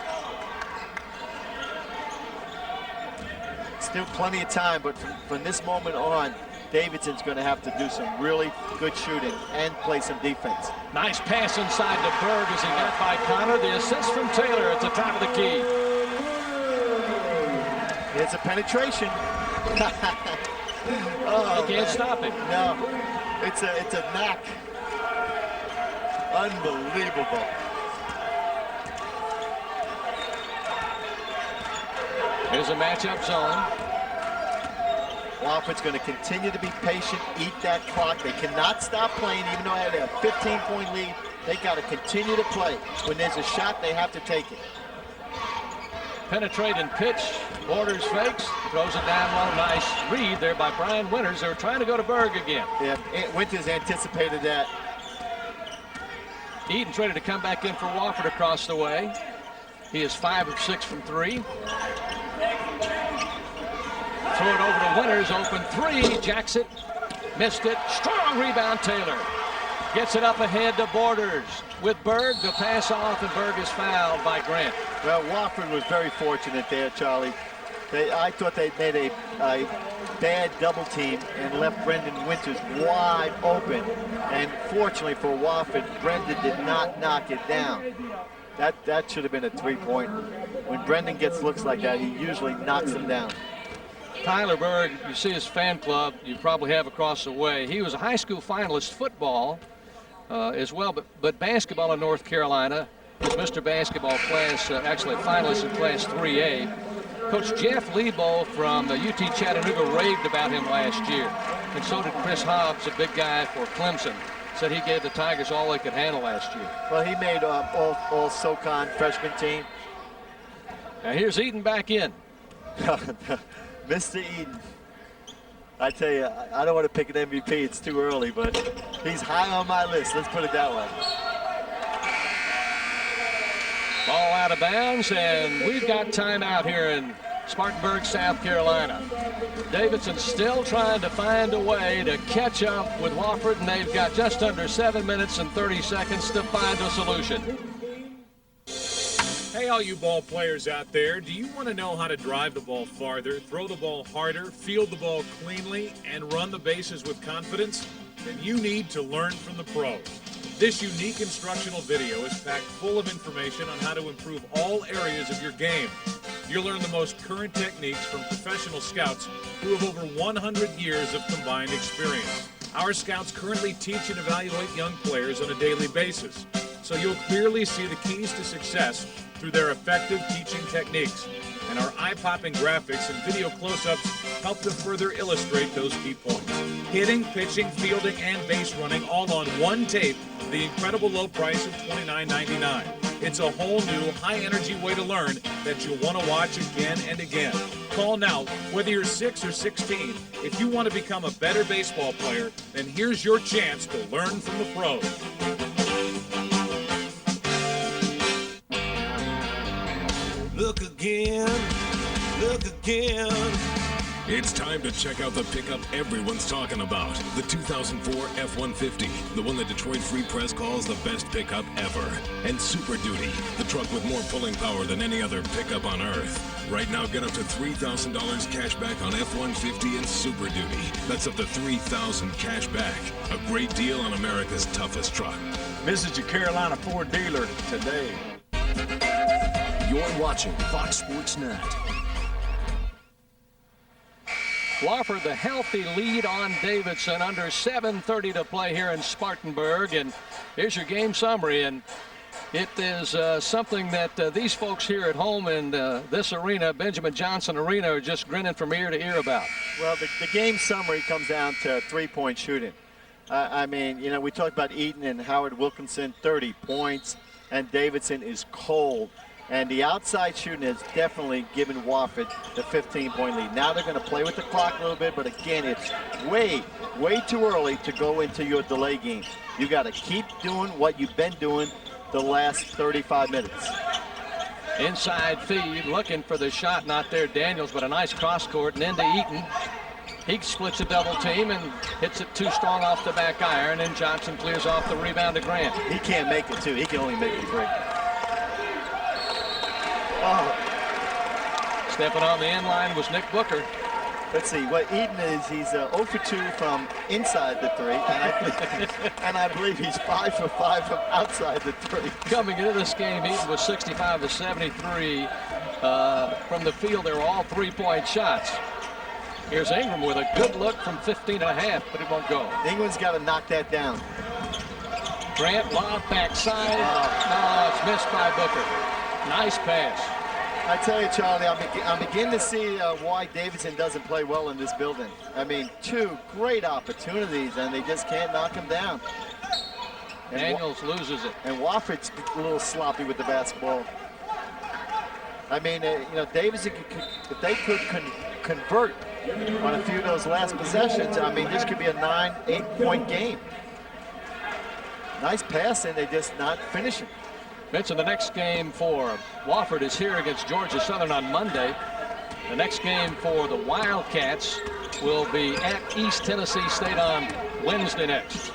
Still plenty of time, but from this moment on, Davidson's going to have to do some really good shooting and play some defense. Nice pass inside to Berg as he got by Connor. The assist from Taylor at the top of the key. Here's a penetration. Oh, he can't stop it. No, it's a knock. Unbelievable. Here's a matchup zone. Wofford's going to continue to be patient, eat that clock. They cannot stop playing, even though they have a 15-point lead. They got to continue to play. When there's a shot, they have to take it. Penetrate and pitch. Borders fakes, throws it down low. Nice read there by Brian Winters. They're trying to go to Berg again. Yeah, Winters anticipated that. Eden's ready to come back in for Wofford across the way. He is 5 of 6 from 3. Throw it over to Winters, open 3, jacks it, missed it. Strong rebound, Taylor. Gets it up ahead to Borders. With Berg, the pass off, and Berg is fouled by Grant. Well, Wofford was very fortunate there, Charlie. I thought they made a bad double team and left Brendan Winters wide open. And fortunately for Wofford, Brendan did not knock it down. That should have been a 3-point. When Brendan gets looks like that, he usually knocks them down. Tyler Berg, you see his fan club, you probably have across the way. He was a high school finalist football as well, but basketball in North Carolina was Mr. Basketball class, actually finalist in Class 3A. Coach Jeff Lebo from UT Chattanooga raved about him last year, and so did Chris Hobbs, a big guy for Clemson. Said he gave the Tigers all they could handle last year. Well, he made all SoCon freshman team. Now here's Eaton back in. Mr. Eaton. I tell you, I don't want to pick an MVP. It's too early, but he's high on my list. Let's put it that way. Ball out of bounds, and we've got timeout here in Spartanburg, South Carolina. Davidson still trying to find a way to catch up with Wofford, and they've got just under 7 minutes and 30 seconds to find a solution. Hey, all you ball players out there, do you want to know how to drive the ball farther, throw the ball harder, field the ball cleanly, and run the bases with confidence? Then you need to learn from the pros. This unique instructional video is packed full of information on how to improve all areas of your game. You'll learn the most current techniques from professional scouts who have over 100 years of combined experience. Our scouts currently teach and evaluate young players on a daily basis, so you'll clearly see the keys to success through their effective teaching techniques. And our eye-popping graphics and video close-ups help to further illustrate those key points. Hitting, pitching, fielding, and base running all on one tape for the incredible low price of $29.99. It's a whole new, high-energy way to learn that you'll want to watch again and again. Call now, whether you're 6 or 16. If you want to become a better baseball player, then here's your chance to learn from the pros. Look again, look again. It's time to check out the pickup everyone's talking about. The 2004 F-150, the one that Detroit Free Press calls the best pickup ever. And Super Duty, the truck with more pulling power than any other pickup on Earth. Right now, get up to $3,000 cash back on F-150 and Super Duty. That's up to $3,000 cash back. A great deal on America's toughest truck. Visit your Carolina Ford dealer today. You're watching Fox Sports Net. Wofford the healthy lead on Davidson, under 7:30 to play here in Spartanburg. And here's your game summary. And it is something that these folks here at home in this arena, Benjamin Johnson Arena, are just grinning from ear to ear about. Well, the game summary comes down to three-point shooting. I mean, you know, we talked about Eaton and Howard Wilkinson, 30 points, and Davidson is cold. And the outside shooting has definitely given Wofford the 15-point lead. Now they're going to play with the clock a little bit, but again, it's way too early to go into your delay game. You got to keep doing what you've been doing the last 35 minutes. Inside feed, looking for the shot, not there, Daniels, but a nice cross court and into Eaton. He splits a double team and hits it too strong off the back iron, and Johnson clears off the rebound to Grant. He can't make it, too. He can only make it 3. Oh. Stepping on the end line was Nick Booker. Let's see, what Eaton is, he's 0 for 2 from inside the 3, and I believe he's 5 for 5 from outside the 3. Coming into this game, Eaton was 65 to 73 from the field. They were all 3-point shots. Here's Ingram with a good look from 15.5, but it won't go. Ingram's got to knock that down. Grant lob backside. No, it's missed by Booker. Nice pass. I tell you, Charlie, I'm beginning to see why Davidson doesn't play well in this building. I mean, 2 great opportunities, and they just can't knock them down. And Daniels loses it. And Wofford's a little sloppy with the basketball. I mean, you know, Davidson, if they could convert on a few of those last possessions, I mean, this could be a 9-8 game. Nice pass, and they're just not finishing. Vincent, the next game for Wofford is here against Georgia Southern on Monday. The next game for the Wildcats will be at East Tennessee State on Wednesday next.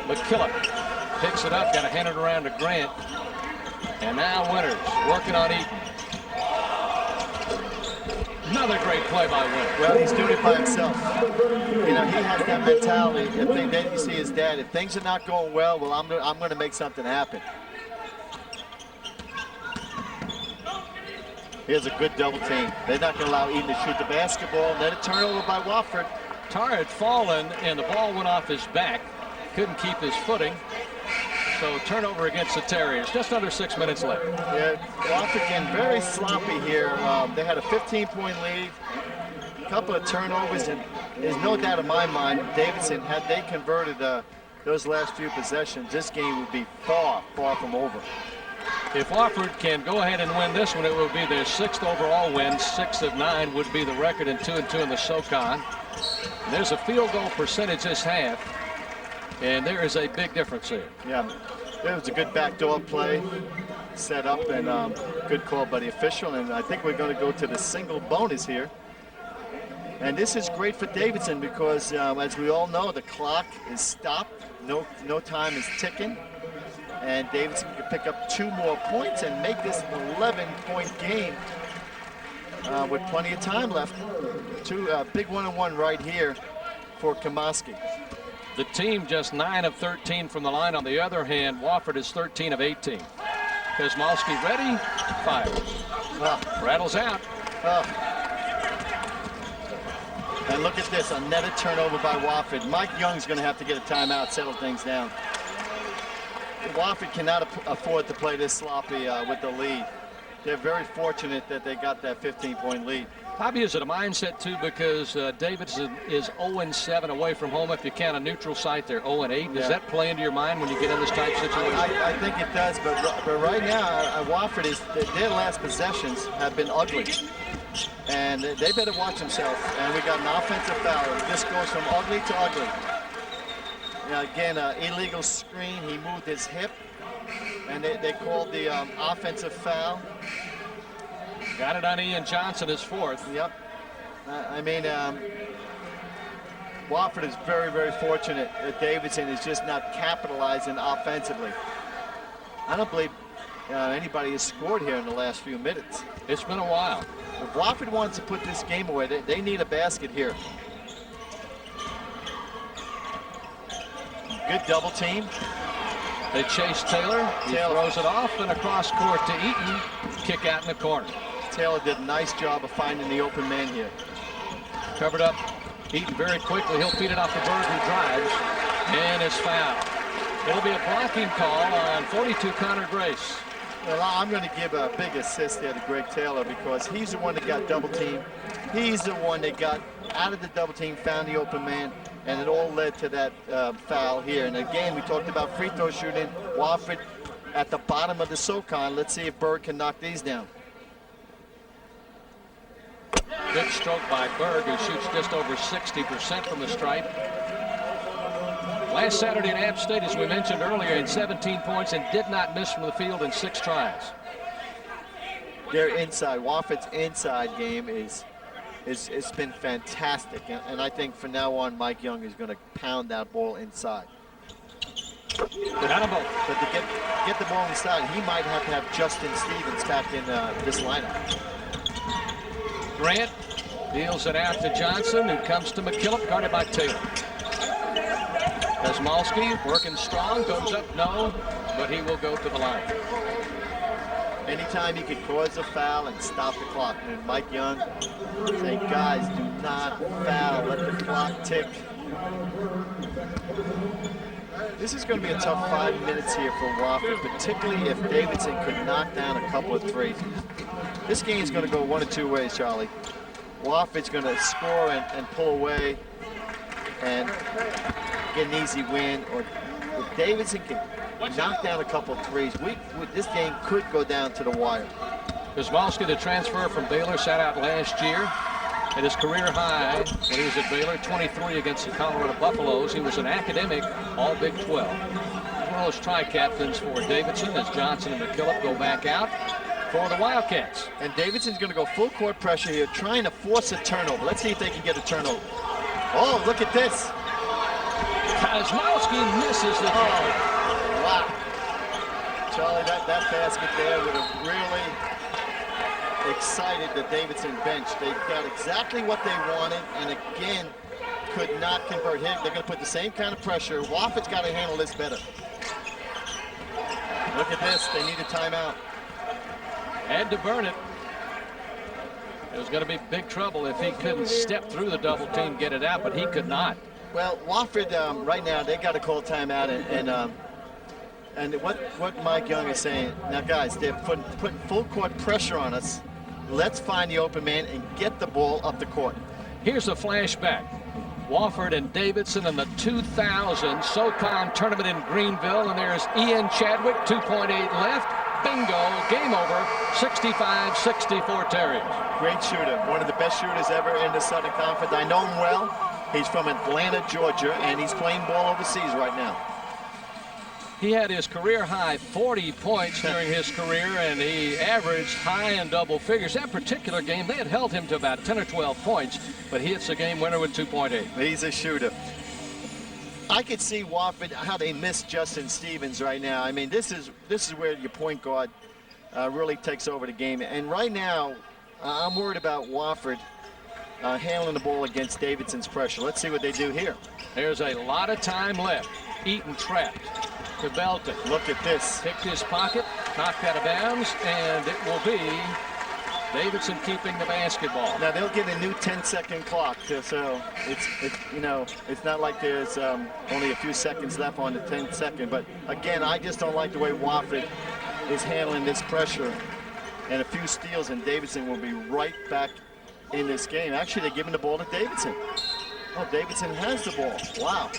McKillop picks it up, got to hand it around to Grant. And now Winters working on Eaton. Another great play by Winters. Well, he's doing it by himself. You know, he has that mentality. Then you see his dad. If things are not going well, I'm going to make something happen. Here's a good double team. They're not going to allow Eaton to shoot the basketball. And then a turnover by Wofford. Tar had fallen, and the ball went off his back. Couldn't keep his footing. So turnover against the Terriers. Just under 6 minutes left. Yeah, Wofford again very sloppy here. They had a 15-point lead. A couple of turnovers, and there's no doubt in my mind, Davidson, had they converted those last few possessions, this game would be far, far from over. If Wofford can go ahead and win this one, it will be their 6th overall win. 6 of 9 would be the record, and 2-2 in the SoCon. And there's a field goal percentage this half, and there is a big difference there. Yeah, it was a good backdoor play set up, and good call by the official. And I think we're going to go to the single bonus here. And this is great for Davidson because, as we all know, the clock is stopped. No time is ticking. And Davidson can pick up 2 more points and make this an 11-point game with plenty of time left. Big 1-on-1 right here for Kaminsky. The team just 9 of 13 from the line. On the other hand, Wofford is 13 of 18. Kaminsky ready, fires. Rattles out. And look at this, a netted turnover by Wofford. Mike Young's going to have to get a timeout, settle things down. Wofford cannot afford to play this sloppy with the lead. They're very fortunate that they got that 15-point lead. Bobby, is it a mindset, too, because Davidson is 0-7 away from home. If you count a neutral site, they're 0-8. Does that play into your mind when you get in this type situation? I think it does, but right now, Wofford, their last possessions have been ugly. And they better watch themselves. And we got an offensive foul. This goes from ugly to ugly. Now, again, illegal screen. He moved his hip, and they called the offensive foul. Got it on Ian Johnson, his 4th. Yep. I mean, Wofford is very, very fortunate that Davidson is just not capitalizing offensively. I don't believe anybody has scored here in the last few minutes. It's been a while. If Wofford wants to put this game away, they need a basket here. Good double team. They chase Taylor. He throws it off and across court to Eaton. Kick out in the corner. Taylor did a nice job of finding the open man here. Covered up Eaton very quickly. He'll feed it off the Berg, who drives, and it's fouled. It'll be a blocking call on 42 Connor Grace. Well, I'm going to give a big assist there to Greg Taylor because he's the one that got double teamed. He's the one that got out of the double team, found the open man, and it all led to that foul here. And again, we talked about free throw shooting. Wofford at the bottom of the SoCon. Let's see if Berg can knock these down. Good stroke by Berg, who shoots just over 60% from the stripe. Last Saturday in App State, as we mentioned earlier, had 17 points and did not miss from the field in 6 tries. Their inside, Wofford's inside game it's been fantastic, and I think from now on, Mike Young is going to pound that ball inside. But to get the ball inside, he might have to have Justin Stevens back in this lineup. Grant deals it out to Johnson, who comes to McKillop, guarded by Taylor. Kaminsky working strong, goes up, no, but he will go to the line. Anytime he could cause a foul and stop the clock. And Mike Young say, guys, do not foul, let the clock tick. This is going to be a tough 5 minutes here for Wofford, particularly if Davidson could knock down a couple of threes. This game is going to go one of 2 ways, Charlie. Wofford's going to score and pull away and get an easy win, or if Davidson can knock down a couple of threes, this game could go down to the wire. Kaminsky, the transfer from Baylor, sat out last year. At his career high when he was at Baylor, 23 against the Colorado Buffaloes. He was an academic All Big 12. As well as tri-captains for Davidson as Johnson and McKillop go back out for the Wildcats. And Davidson's going to go full court pressure here, trying to force a turnover. Let's see if they can get a turnover. Oh, look at this. Kaminsky misses the three. Wow. Charlie, that basket there would have really excited the Davidson bench. They got exactly what they wanted, and again, could not convert. They're going to put the same kind of pressure. Wofford's got to handle this better. Look at this. They need a timeout. Had to burn it. It was going to be big trouble if he couldn't step through the double team, get it out, but he could not. Well, Wofford, right now, they got to call timeout, and what Mike Young is saying, now guys, they're putting full court pressure on us. Let's find the open man and get the ball up the court. Here's a flashback. Wofford and Davidson in the 2000 SoCon tournament in Greenville, and there's Ian Chadwick, 2.8 left. Bingo. Game over. 65-64 Terriers. Great shooter. One of the best shooters ever in the Southern Conference. I know him well. He's from Atlanta, Georgia, and he's playing ball overseas right now. He had his career-high 40 points during his career, and he averaged high in double figures. That particular game, they had held him to about 10 or 12 points, but he hits the game winner with 2.8. He's a shooter. I could see Wofford, how they miss Justin Stevens right now. I mean, this is where your point guard really takes over the game. And right now, I'm worried about Wofford handling the ball against Davidson's pressure. Let's see what they do here. There's a lot of time left. Eaton trapped to Belton. Look at this. Picked his pocket, knocked out of bounds, and it will be Davidson keeping the basketball. Now they'll get a new 10-second clock, so it's not like there's only a few seconds left on the 10-second. But again, I just don't like the way Wofford is handling this pressure. And a few steals, and Davidson will be right back in this game. Actually, they're giving the ball to Davidson. Oh, Davidson has the ball. Wow.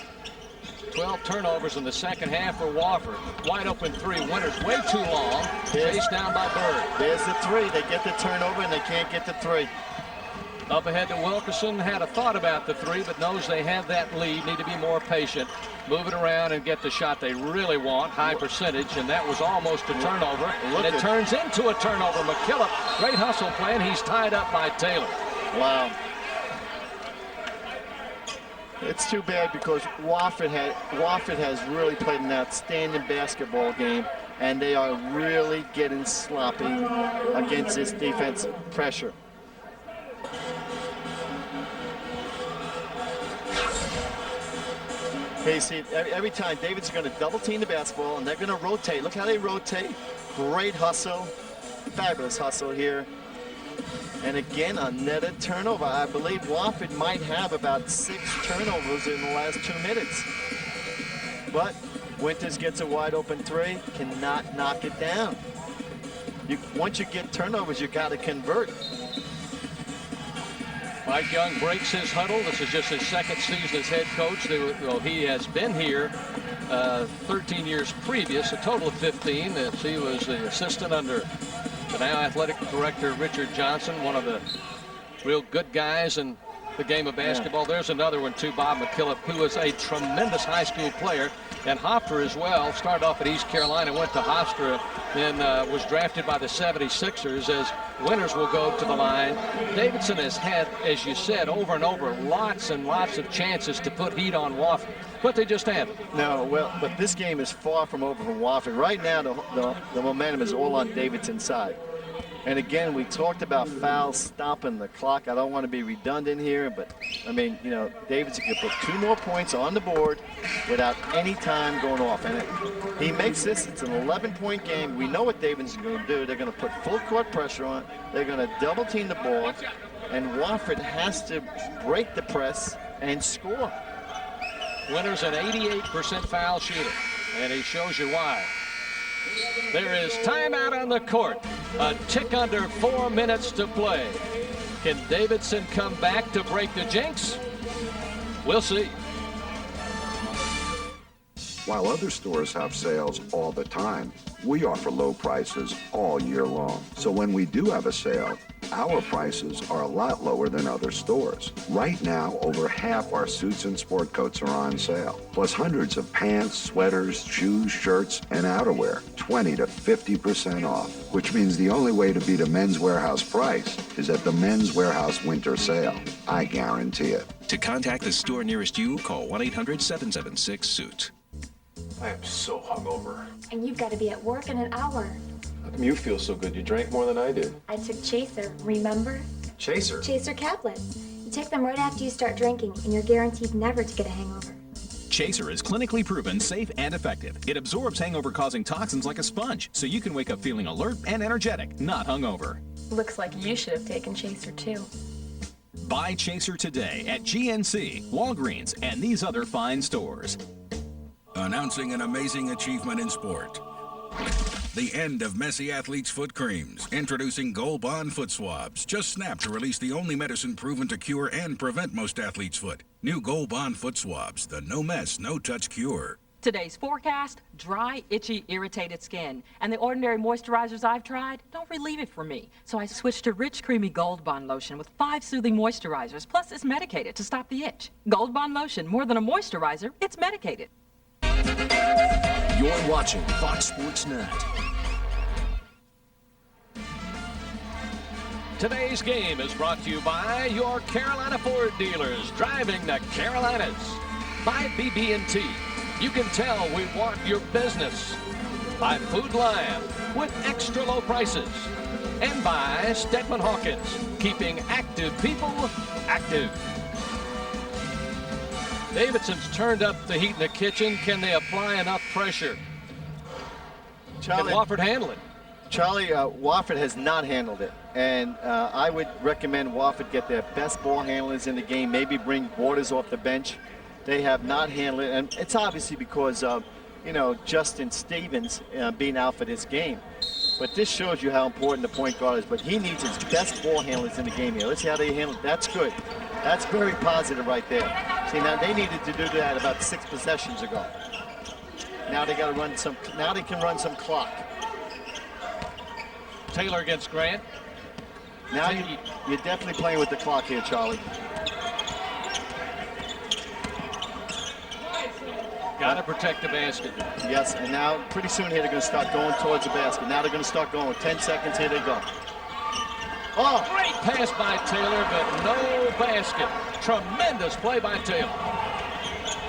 12 turnovers in the second half for Wofford. Wide open three. Winners way too long. Chased down by Bird. There's the three. They get the turnover, and they can't get the three. Up ahead to Wilkerson. Had a thought about the three, but knows they have that lead. Need to be more patient. Move it around and get the shot they really want. High percentage, and that was almost a turnover. And it turns into a turnover. McKillop, great hustle play, and he's tied up by Taylor. Wow. It's too bad because Wofford has really played an outstanding basketball game, and they are really getting sloppy against this defensive pressure. Okay, see, every time Davidson's going to double team the basketball, and they're going to rotate. Look how they rotate. Great hustle. Fabulous hustle here. And again, another turnover. I believe Wofford might have about 6 turnovers in the last 2 minutes. But Winters gets a wide open three, cannot knock it down. Once you get turnovers, you got to convert. Mike Young breaks his huddle. This is just his second season as head coach. He has been here 13 years previous, a total of 15. As he was the assistant under the now athletic director Richard Johnson, one of the real good guys in the game of basketball. There's another one too, Bob McKillop, who was a tremendous high school player, and Hofstra as well. Started off at East Carolina, went to Hofstra, then was drafted by the 76ers. As Winters will go to the line. Davidson has had, as you said, over and over, lots and lots of chances to put heat on Wofford, but they just haven't. No, well, but this game is far from over for Wofford. Right now, the momentum is all on Davidson's side. And again, we talked about fouls stopping the clock. I don't want to be redundant here, but I mean, Davidson can put 2 more points on the board without any time going off. And he makes this, it's an 11-point game. We know what Davidson's going to do. They're going to put full court pressure on. They're going to double team the ball. And Wofford has to break the press and score. Winters an 88% foul shooter, and he shows you why. There is timeout on the court. A tick under 4 minutes to play. Can Davidson come back to break the jinx? We'll see. While other stores have sales all the time, we offer low prices all year long. So when we do have a sale, our prices are a lot lower than other stores. Right now, over half our suits and sport coats are on sale, plus hundreds of pants, sweaters, shoes, shirts, and outerwear, 20 to 50% off, which means the only way to beat a Men's Warehouse price is at the Men's Warehouse winter sale. I guarantee it. To contact the store nearest you, call 1-800-776-SUIT. I am so hungover. And you've got to be at work in an hour. How come you feel so good? You drank more than I did. I took Chaser, remember? Chaser? Chaser caplets. You take them right after you start drinking, and you're guaranteed never to get a hangover. Chaser is clinically proven safe and effective. It absorbs hangover-causing toxins like a sponge, so you can wake up feeling alert and energetic, not hungover. Looks like you should have taken Chaser too. Buy Chaser today at GNC, Walgreens, and these other fine stores. Announcing an amazing achievement in sport. The end of messy athletes' foot creams. Introducing Gold Bond Foot Swabs. Just snap to release the only medicine proven to cure and prevent most athletes' foot. New Gold Bond Foot Swabs. The no mess, no touch cure. Today's forecast, dry, itchy, irritated skin. And the ordinary moisturizers I've tried don't relieve it for me. So I switched to rich, creamy Gold Bond lotion with 5 soothing moisturizers, plus it's medicated to stop the itch. Gold Bond lotion, more than a moisturizer, it's medicated. You're watching Fox Sports Net. Today's game is brought to you by your Carolina Ford dealers, driving the Carolinas. By BB&T. You can tell we want your business. By Food Lion, with extra low prices. And by Stedman Hawkins, keeping active people active. Davidson's turned up the heat in the kitchen. Can they apply enough pressure? Charlie, Can Wofford handle it? Charlie, Wofford has not handled it. And I would recommend Wofford get their best ball handlers in the game, maybe bring Waters off the bench. They have not handled it, and it's obviously because of, you know, Justin Stevens being out for this game. But this shows you how important the point guard is. But he needs his best ball handlers in the game here. Let's see how they handle it. That's good. That's very positive right there. See, now they needed to do that about 6 possessions ago. Now they got to run some. Now they can run some clock. Taylor against Grant. Now you're definitely playing with the clock here, Charlie. Got to protect the basket. Yes, and now pretty soon here they're going to start going towards the basket. Now they're going to start going. 10 seconds, here they go. Oh, great pass by Taylor, but no basket. Tremendous play by Taylor.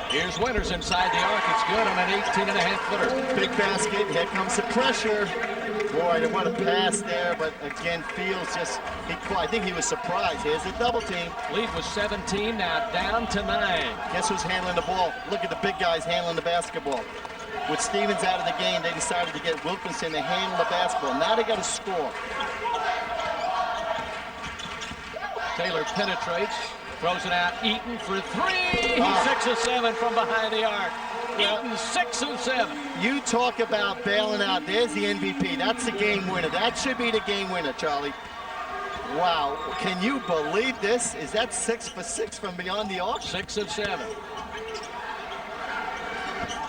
Here's Winters inside the arc. It's good on an 18.5-footer. Big basket. Here comes the pressure. Boy, they want to pass there, but again, Fields just, I think he was surprised. Here's the double team. Lead was 17, now down to 9. Guess who's handling the ball? Look at the big guys handling the basketball. With Stevens out of the game, they decided to get Wilkinson to handle the basketball. Now they got to score. Taylor penetrates, throws it out. Eaton for 3. He's 6 of 7 from behind the arc. Eaton 6 of 7. You talk about bailing out. There's the MVP. That's the game winner. That should be the game winner, Charlie. Wow. Can you believe this? Is that 6 for 6 from beyond the arc? 6 of 7.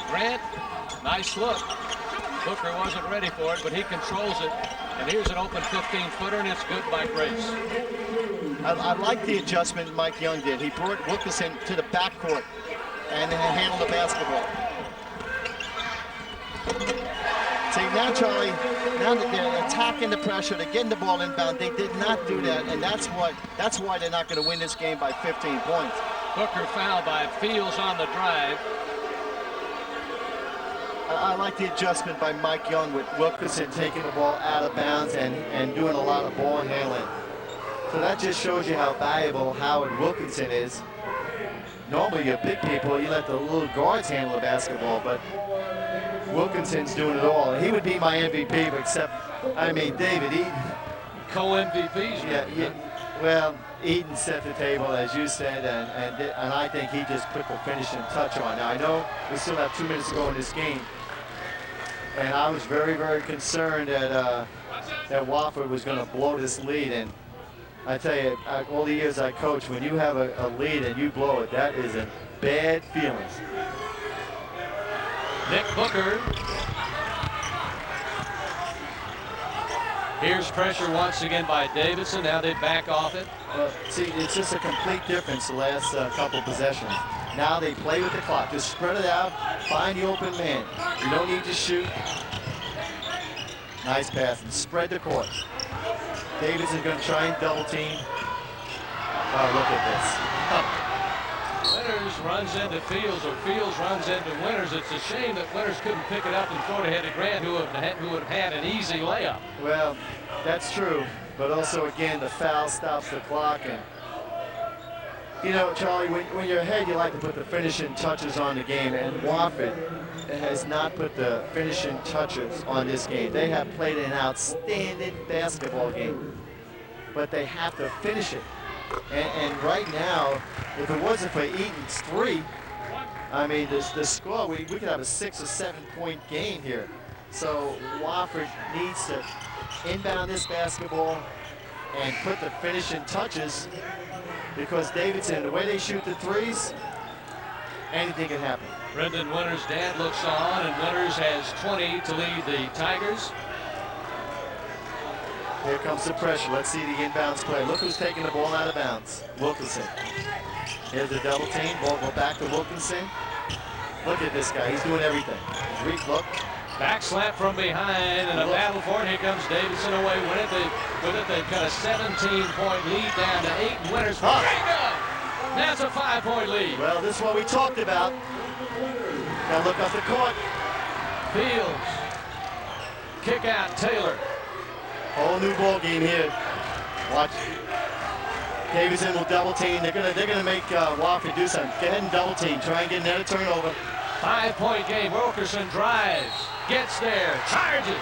Grant, nice look. Booker wasn't ready for it, but he controls it. And here's an open 15-footer, and it's good by Grace. I like the adjustment Mike Young did. He brought Wilkinson to the backcourt and handled the basketball. See, now, Charlie, now that they're attacking the pressure, they're getting the ball inbound. They did not do that, and that's why they're not going to win this game by 15 points. Booker fouled by Fields on the drive. I like the adjustment by Mike Young with Wilkinson taking the ball out of bounds and doing a lot of ball handling. So that just shows you how valuable Howard Wilkinson is. Normally, your big people, you let the little guards handle the basketball, but Wilkinson's doing it all. He would be my MVP, but except, I mean, David Eaton. Co-MVPs. Yeah, well, Eaton set the table, as you said, and I think he just put the finishing touch on. Now, I know we still have 2 minutes to go in this game, and I was very, very concerned that Wofford was going to blow this lead. And I tell you, all the years I coached, when you have a lead and you blow it, that is a bad feeling. Nick Booker. Here's pressure once again by Davidson. Now they back off it. See, it's just a complete difference the last couple possessions. Now they play with the clock. Just spread it out, find the open man. You don't need to shoot. Nice pass, and spread the court. Davidson's going to try and double team. Oh, look at this. Winters runs into Fields, or Fields runs into Winters. It's a shame that Winters couldn't pick it up and throw it ahead of Grant, who would have had an easy layup. Well, that's true. But also, again, the foul stops the clock. And you know, Charlie, when you're ahead, you like to put the finishing touches on the game. And Wofford has not put the finishing touches on this game. They have played an outstanding basketball game, but they have to finish it. And right now, if it wasn't for Eaton's 3, I mean, the score, we could have a 6 or 7 point game here. So Wofford needs to inbound this basketball and put the finishing touches, because Davidson, the way they shoot the threes, anything can happen. Brendan Winters' dad looks on, and Winters has 20 to lead the Tigers. Here comes the pressure. Let's see the inbounds play. Look who's taking the ball out of bounds. Wilkinson. Here's the double team. Ball go back to Wilkinson. Look at this guy. He's doing everything. Reek, look. Back slap from behind and a battle for it. Here comes Davidson away with it. They've got a 17-point lead down to 8. Winters. That's a 5-point lead. Well, this is what we talked about. Got to look up the court. Fields. Kick out Taylor. Whole new ball game here. Watch. Davidson will double team. They're gonna make Wofford do something. Go ahead and double team. Try and get another turnover. 5-point game. Wilkerson drives. Gets there. Charges.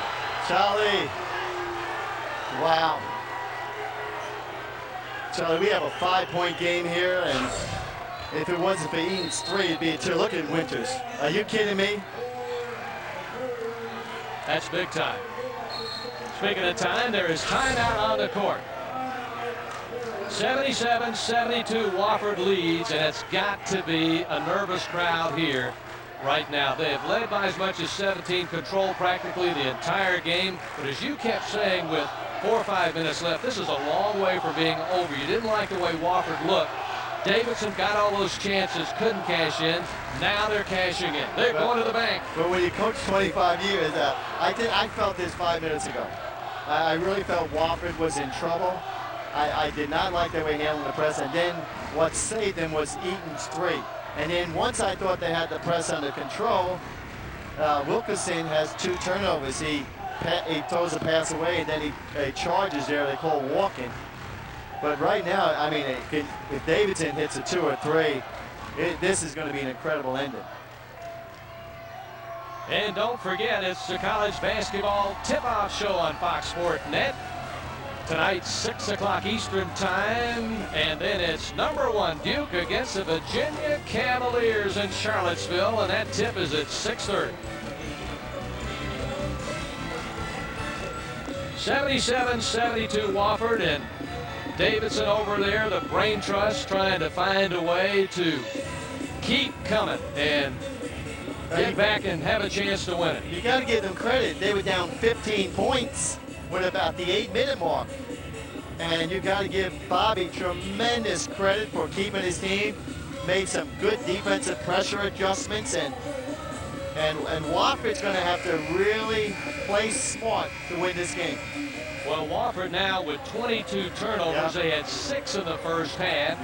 Charlie. Wow. Charlie, we have a 5-point game here, and if it wasn't for Eaton's 3, it'd be a 2. Look at Winters. Are you kidding me? That's big time. Speaking of time, there is timeout on the court. 77-72, Wofford leads, and it's got to be a nervous crowd here right now. They have led by as much as 17, control practically the entire game, but as you kept saying, with 4 or 5 minutes left, this is a long way from being over. You didn't like the way Wofford looked. Davidson got all those chances, couldn't cash in. Now they're cashing in. They're going to the bank. But when you coach 25 years, I felt this 5 minutes ago. I really felt Wofford was in trouble. I did not like the way he handled the press, and then what saved them was Eaton's 3. And then once I thought they had the press under control, Wilkinson has 2 turnovers. He throws a pass away, and then he charges there. They call walking. But right now, I mean, if Davidson hits a 2 or 3, this is going to be an incredible ending. And don't forget, it's the college basketball tip-off show on Fox Sports Net. Tonight, 6 o'clock Eastern time, and then it's #1 Duke against the Virginia Cavaliers in Charlottesville, and that tip is at 6:30. 77-72 Wofford, and Davidson over there, the brain trust, trying to find a way to keep coming and get back and have a chance to win it. You got to give them credit. They were down 15 points with about the 8-minute mark. And you got to give Bobby tremendous credit for keeping his team, made some good defensive pressure adjustments, and Wofford's going to have to really play smart to win this game. Well, Wofford now with 22 turnovers. They had 6 in the first half.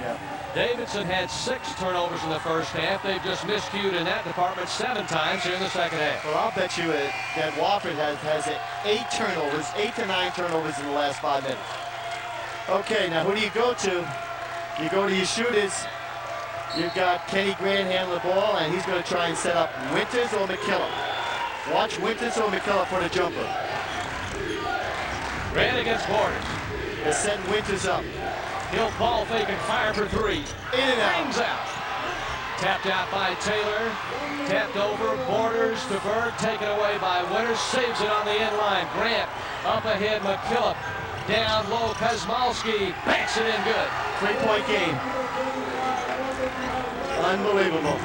Davidson had 6 turnovers in the first half. They've just miscued in that department 7 times here in the second half. Well, I'll bet you that Wofford has 8 turnovers, 8 to 9 turnovers in the last 5 minutes. Okay, now who do you go to? You go to your shooters. You've got Kenny Grant handling the ball, and he's going to try and set up Winters or McKillop. Watch Winters or McKillop for the jumper. Grant against Borders. They're setting Winters up. He'll ball fake and fire for 3. In and out. Rings out. Tapped out by Taylor. Tapped over. Borders to Berg. Taken away by Winters. Saves it on the end line. Grant up ahead. McKillop down low. Kosmalski banks it in good. 3-point game. Unbelievable.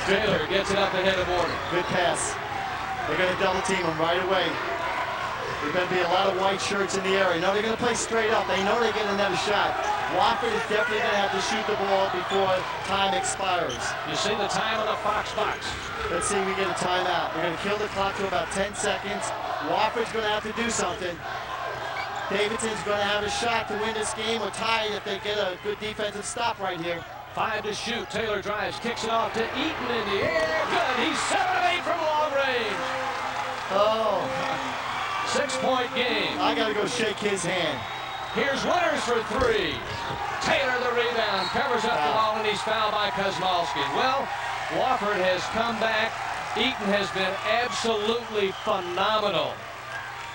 Taylor gets it up ahead of Borders. Good pass. They're going to double team him right away. There's going to be a lot of white shirts in the area. No, they're going to play straight up. They know they get another shot. Wofford is definitely going to have to shoot the ball before time expires. You see the time on the Fox box. Let's see if we get a timeout. We're going to kill the clock to about 10 seconds. Wofford's going to have to do something. Davidson's going to have a shot to win this game or tie it if they get a good defensive stop right here. 5 to shoot. Taylor drives, kicks it off to Eaton in the air. Good. He's 7 of 8 from long range. Oh. 6-point game. I got to go shake his hand. Here's Winters for 3. Taylor the rebound, covers up the ball, and he's fouled by Kosmalski. Well, Wofford has come back. Eaton has been absolutely phenomenal.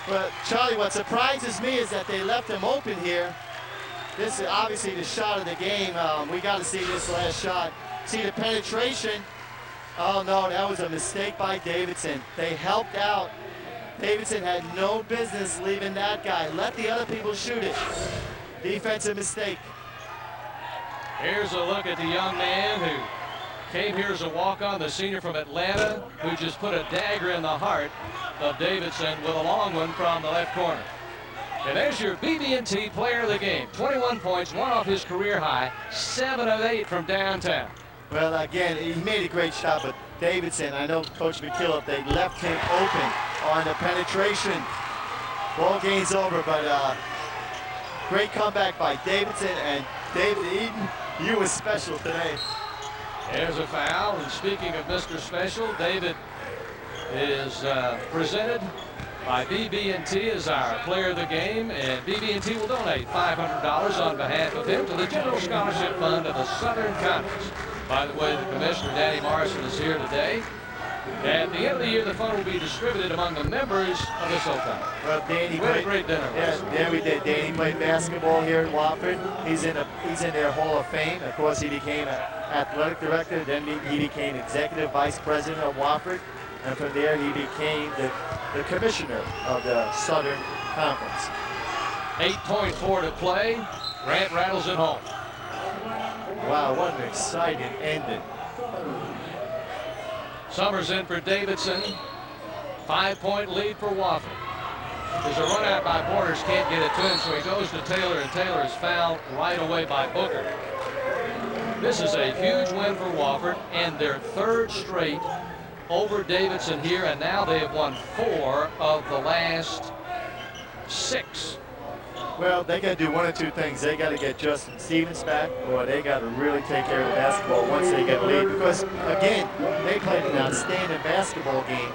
But Charlie, what surprises me is that they left him open here. This is obviously the shot of the game. We got to see this last shot. See the penetration. Oh no, that was a mistake by Davidson. They helped out. Davidson had no business leaving that guy. Let the other people shoot it. Defensive mistake. Here's a look at the young man who Came here as a walk-on, the senior from Atlanta, who just put a dagger in the heart of Davidson with a long one from the left corner. And there's your BB&T player of the game. 21 points, one off his career high, 7 of 8 from downtown. Well, again, he made a great shot, but Davidson, I know Coach McKillop, they left him open on the penetration. Ball game's over, but great comeback by Davidson, and David Eaton, you were special today. There's a foul, and speaking of Mr. Special, David is presented by BB&T as our player of the game, and BB&T will donate $500 on behalf of him to the General Scholarship Fund of the Southern Conference. By the way, the commissioner, Danny Morrison, is here today. At the end of the year, the fund will be distributed among the members of the SoCon. Well, Danny we had a great dinner. Yeah, we did. Danny played basketball here at Wofford. He's in their Hall of Fame. Of course, he became an athletic director. Then he became executive vice president of Wofford. And from there, he became the commissioner of the Southern Conference. 8.4 to play. Grant rattles it home. Wow, what an exciting ending. Summers in for Davidson. 5-point lead for Wofford. There's a run out by Borders, can't get it to him, so he goes to Taylor, and Taylor is fouled right away by Booker. This is a huge win for Wofford, and their 3rd straight over Davidson here, and now they have won 4 of the last 6. Well, they got to do one or two things. They got to get Justin Stevens back, or they got to really take care of the basketball once they get a lead. Because, again, they played an outstanding basketball game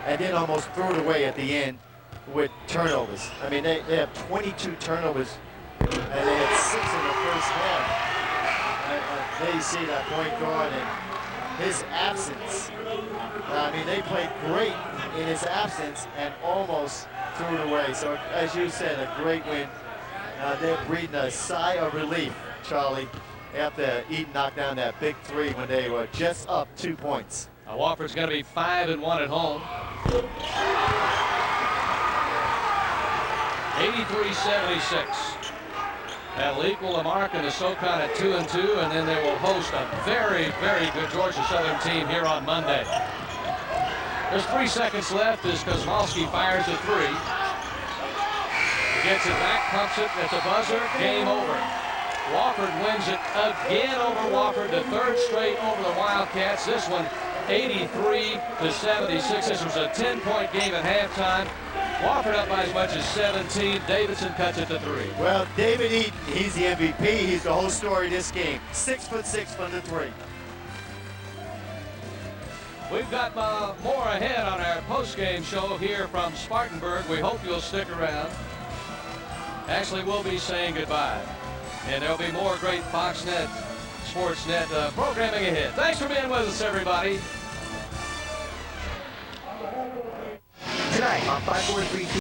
and then almost threw it away at the end with turnovers. I mean, they have 22 turnovers, and they had 6 in the first half. There you see that point guard and his absence. I mean, they played great in his absence and almost threw it away. So, as you said, a great win. They're breathing a sigh of relief, Charlie, after Eaton knocked down that big 3 when they were just up 2 points. Wofford's going to be 5-1 at home. 83-76. That'll equal the mark in the SoCon at 2-2, and then they will host a very, very good Georgia Southern team here on Monday. There's 3 seconds left as Kosmalski fires a 3. Gets it back, pumps it at the buzzer, game over. Wofford wins it again over Wofford, the 3rd straight over the Wildcats. This one 83-76. This was a 10-point game at halftime. Wofford up by as much as 17. Davidson cuts it to 3. Well, David Eaton, he's the MVP. He's the whole story of this game. 6'6" from the 3. We've got more ahead on our post-game show here from Spartanburg. We hope you'll stick around. Actually, we'll be saying goodbye. And there'll be more great FoxNet, Sportsnet programming ahead. Thanks for being with us, everybody. Tonight on 543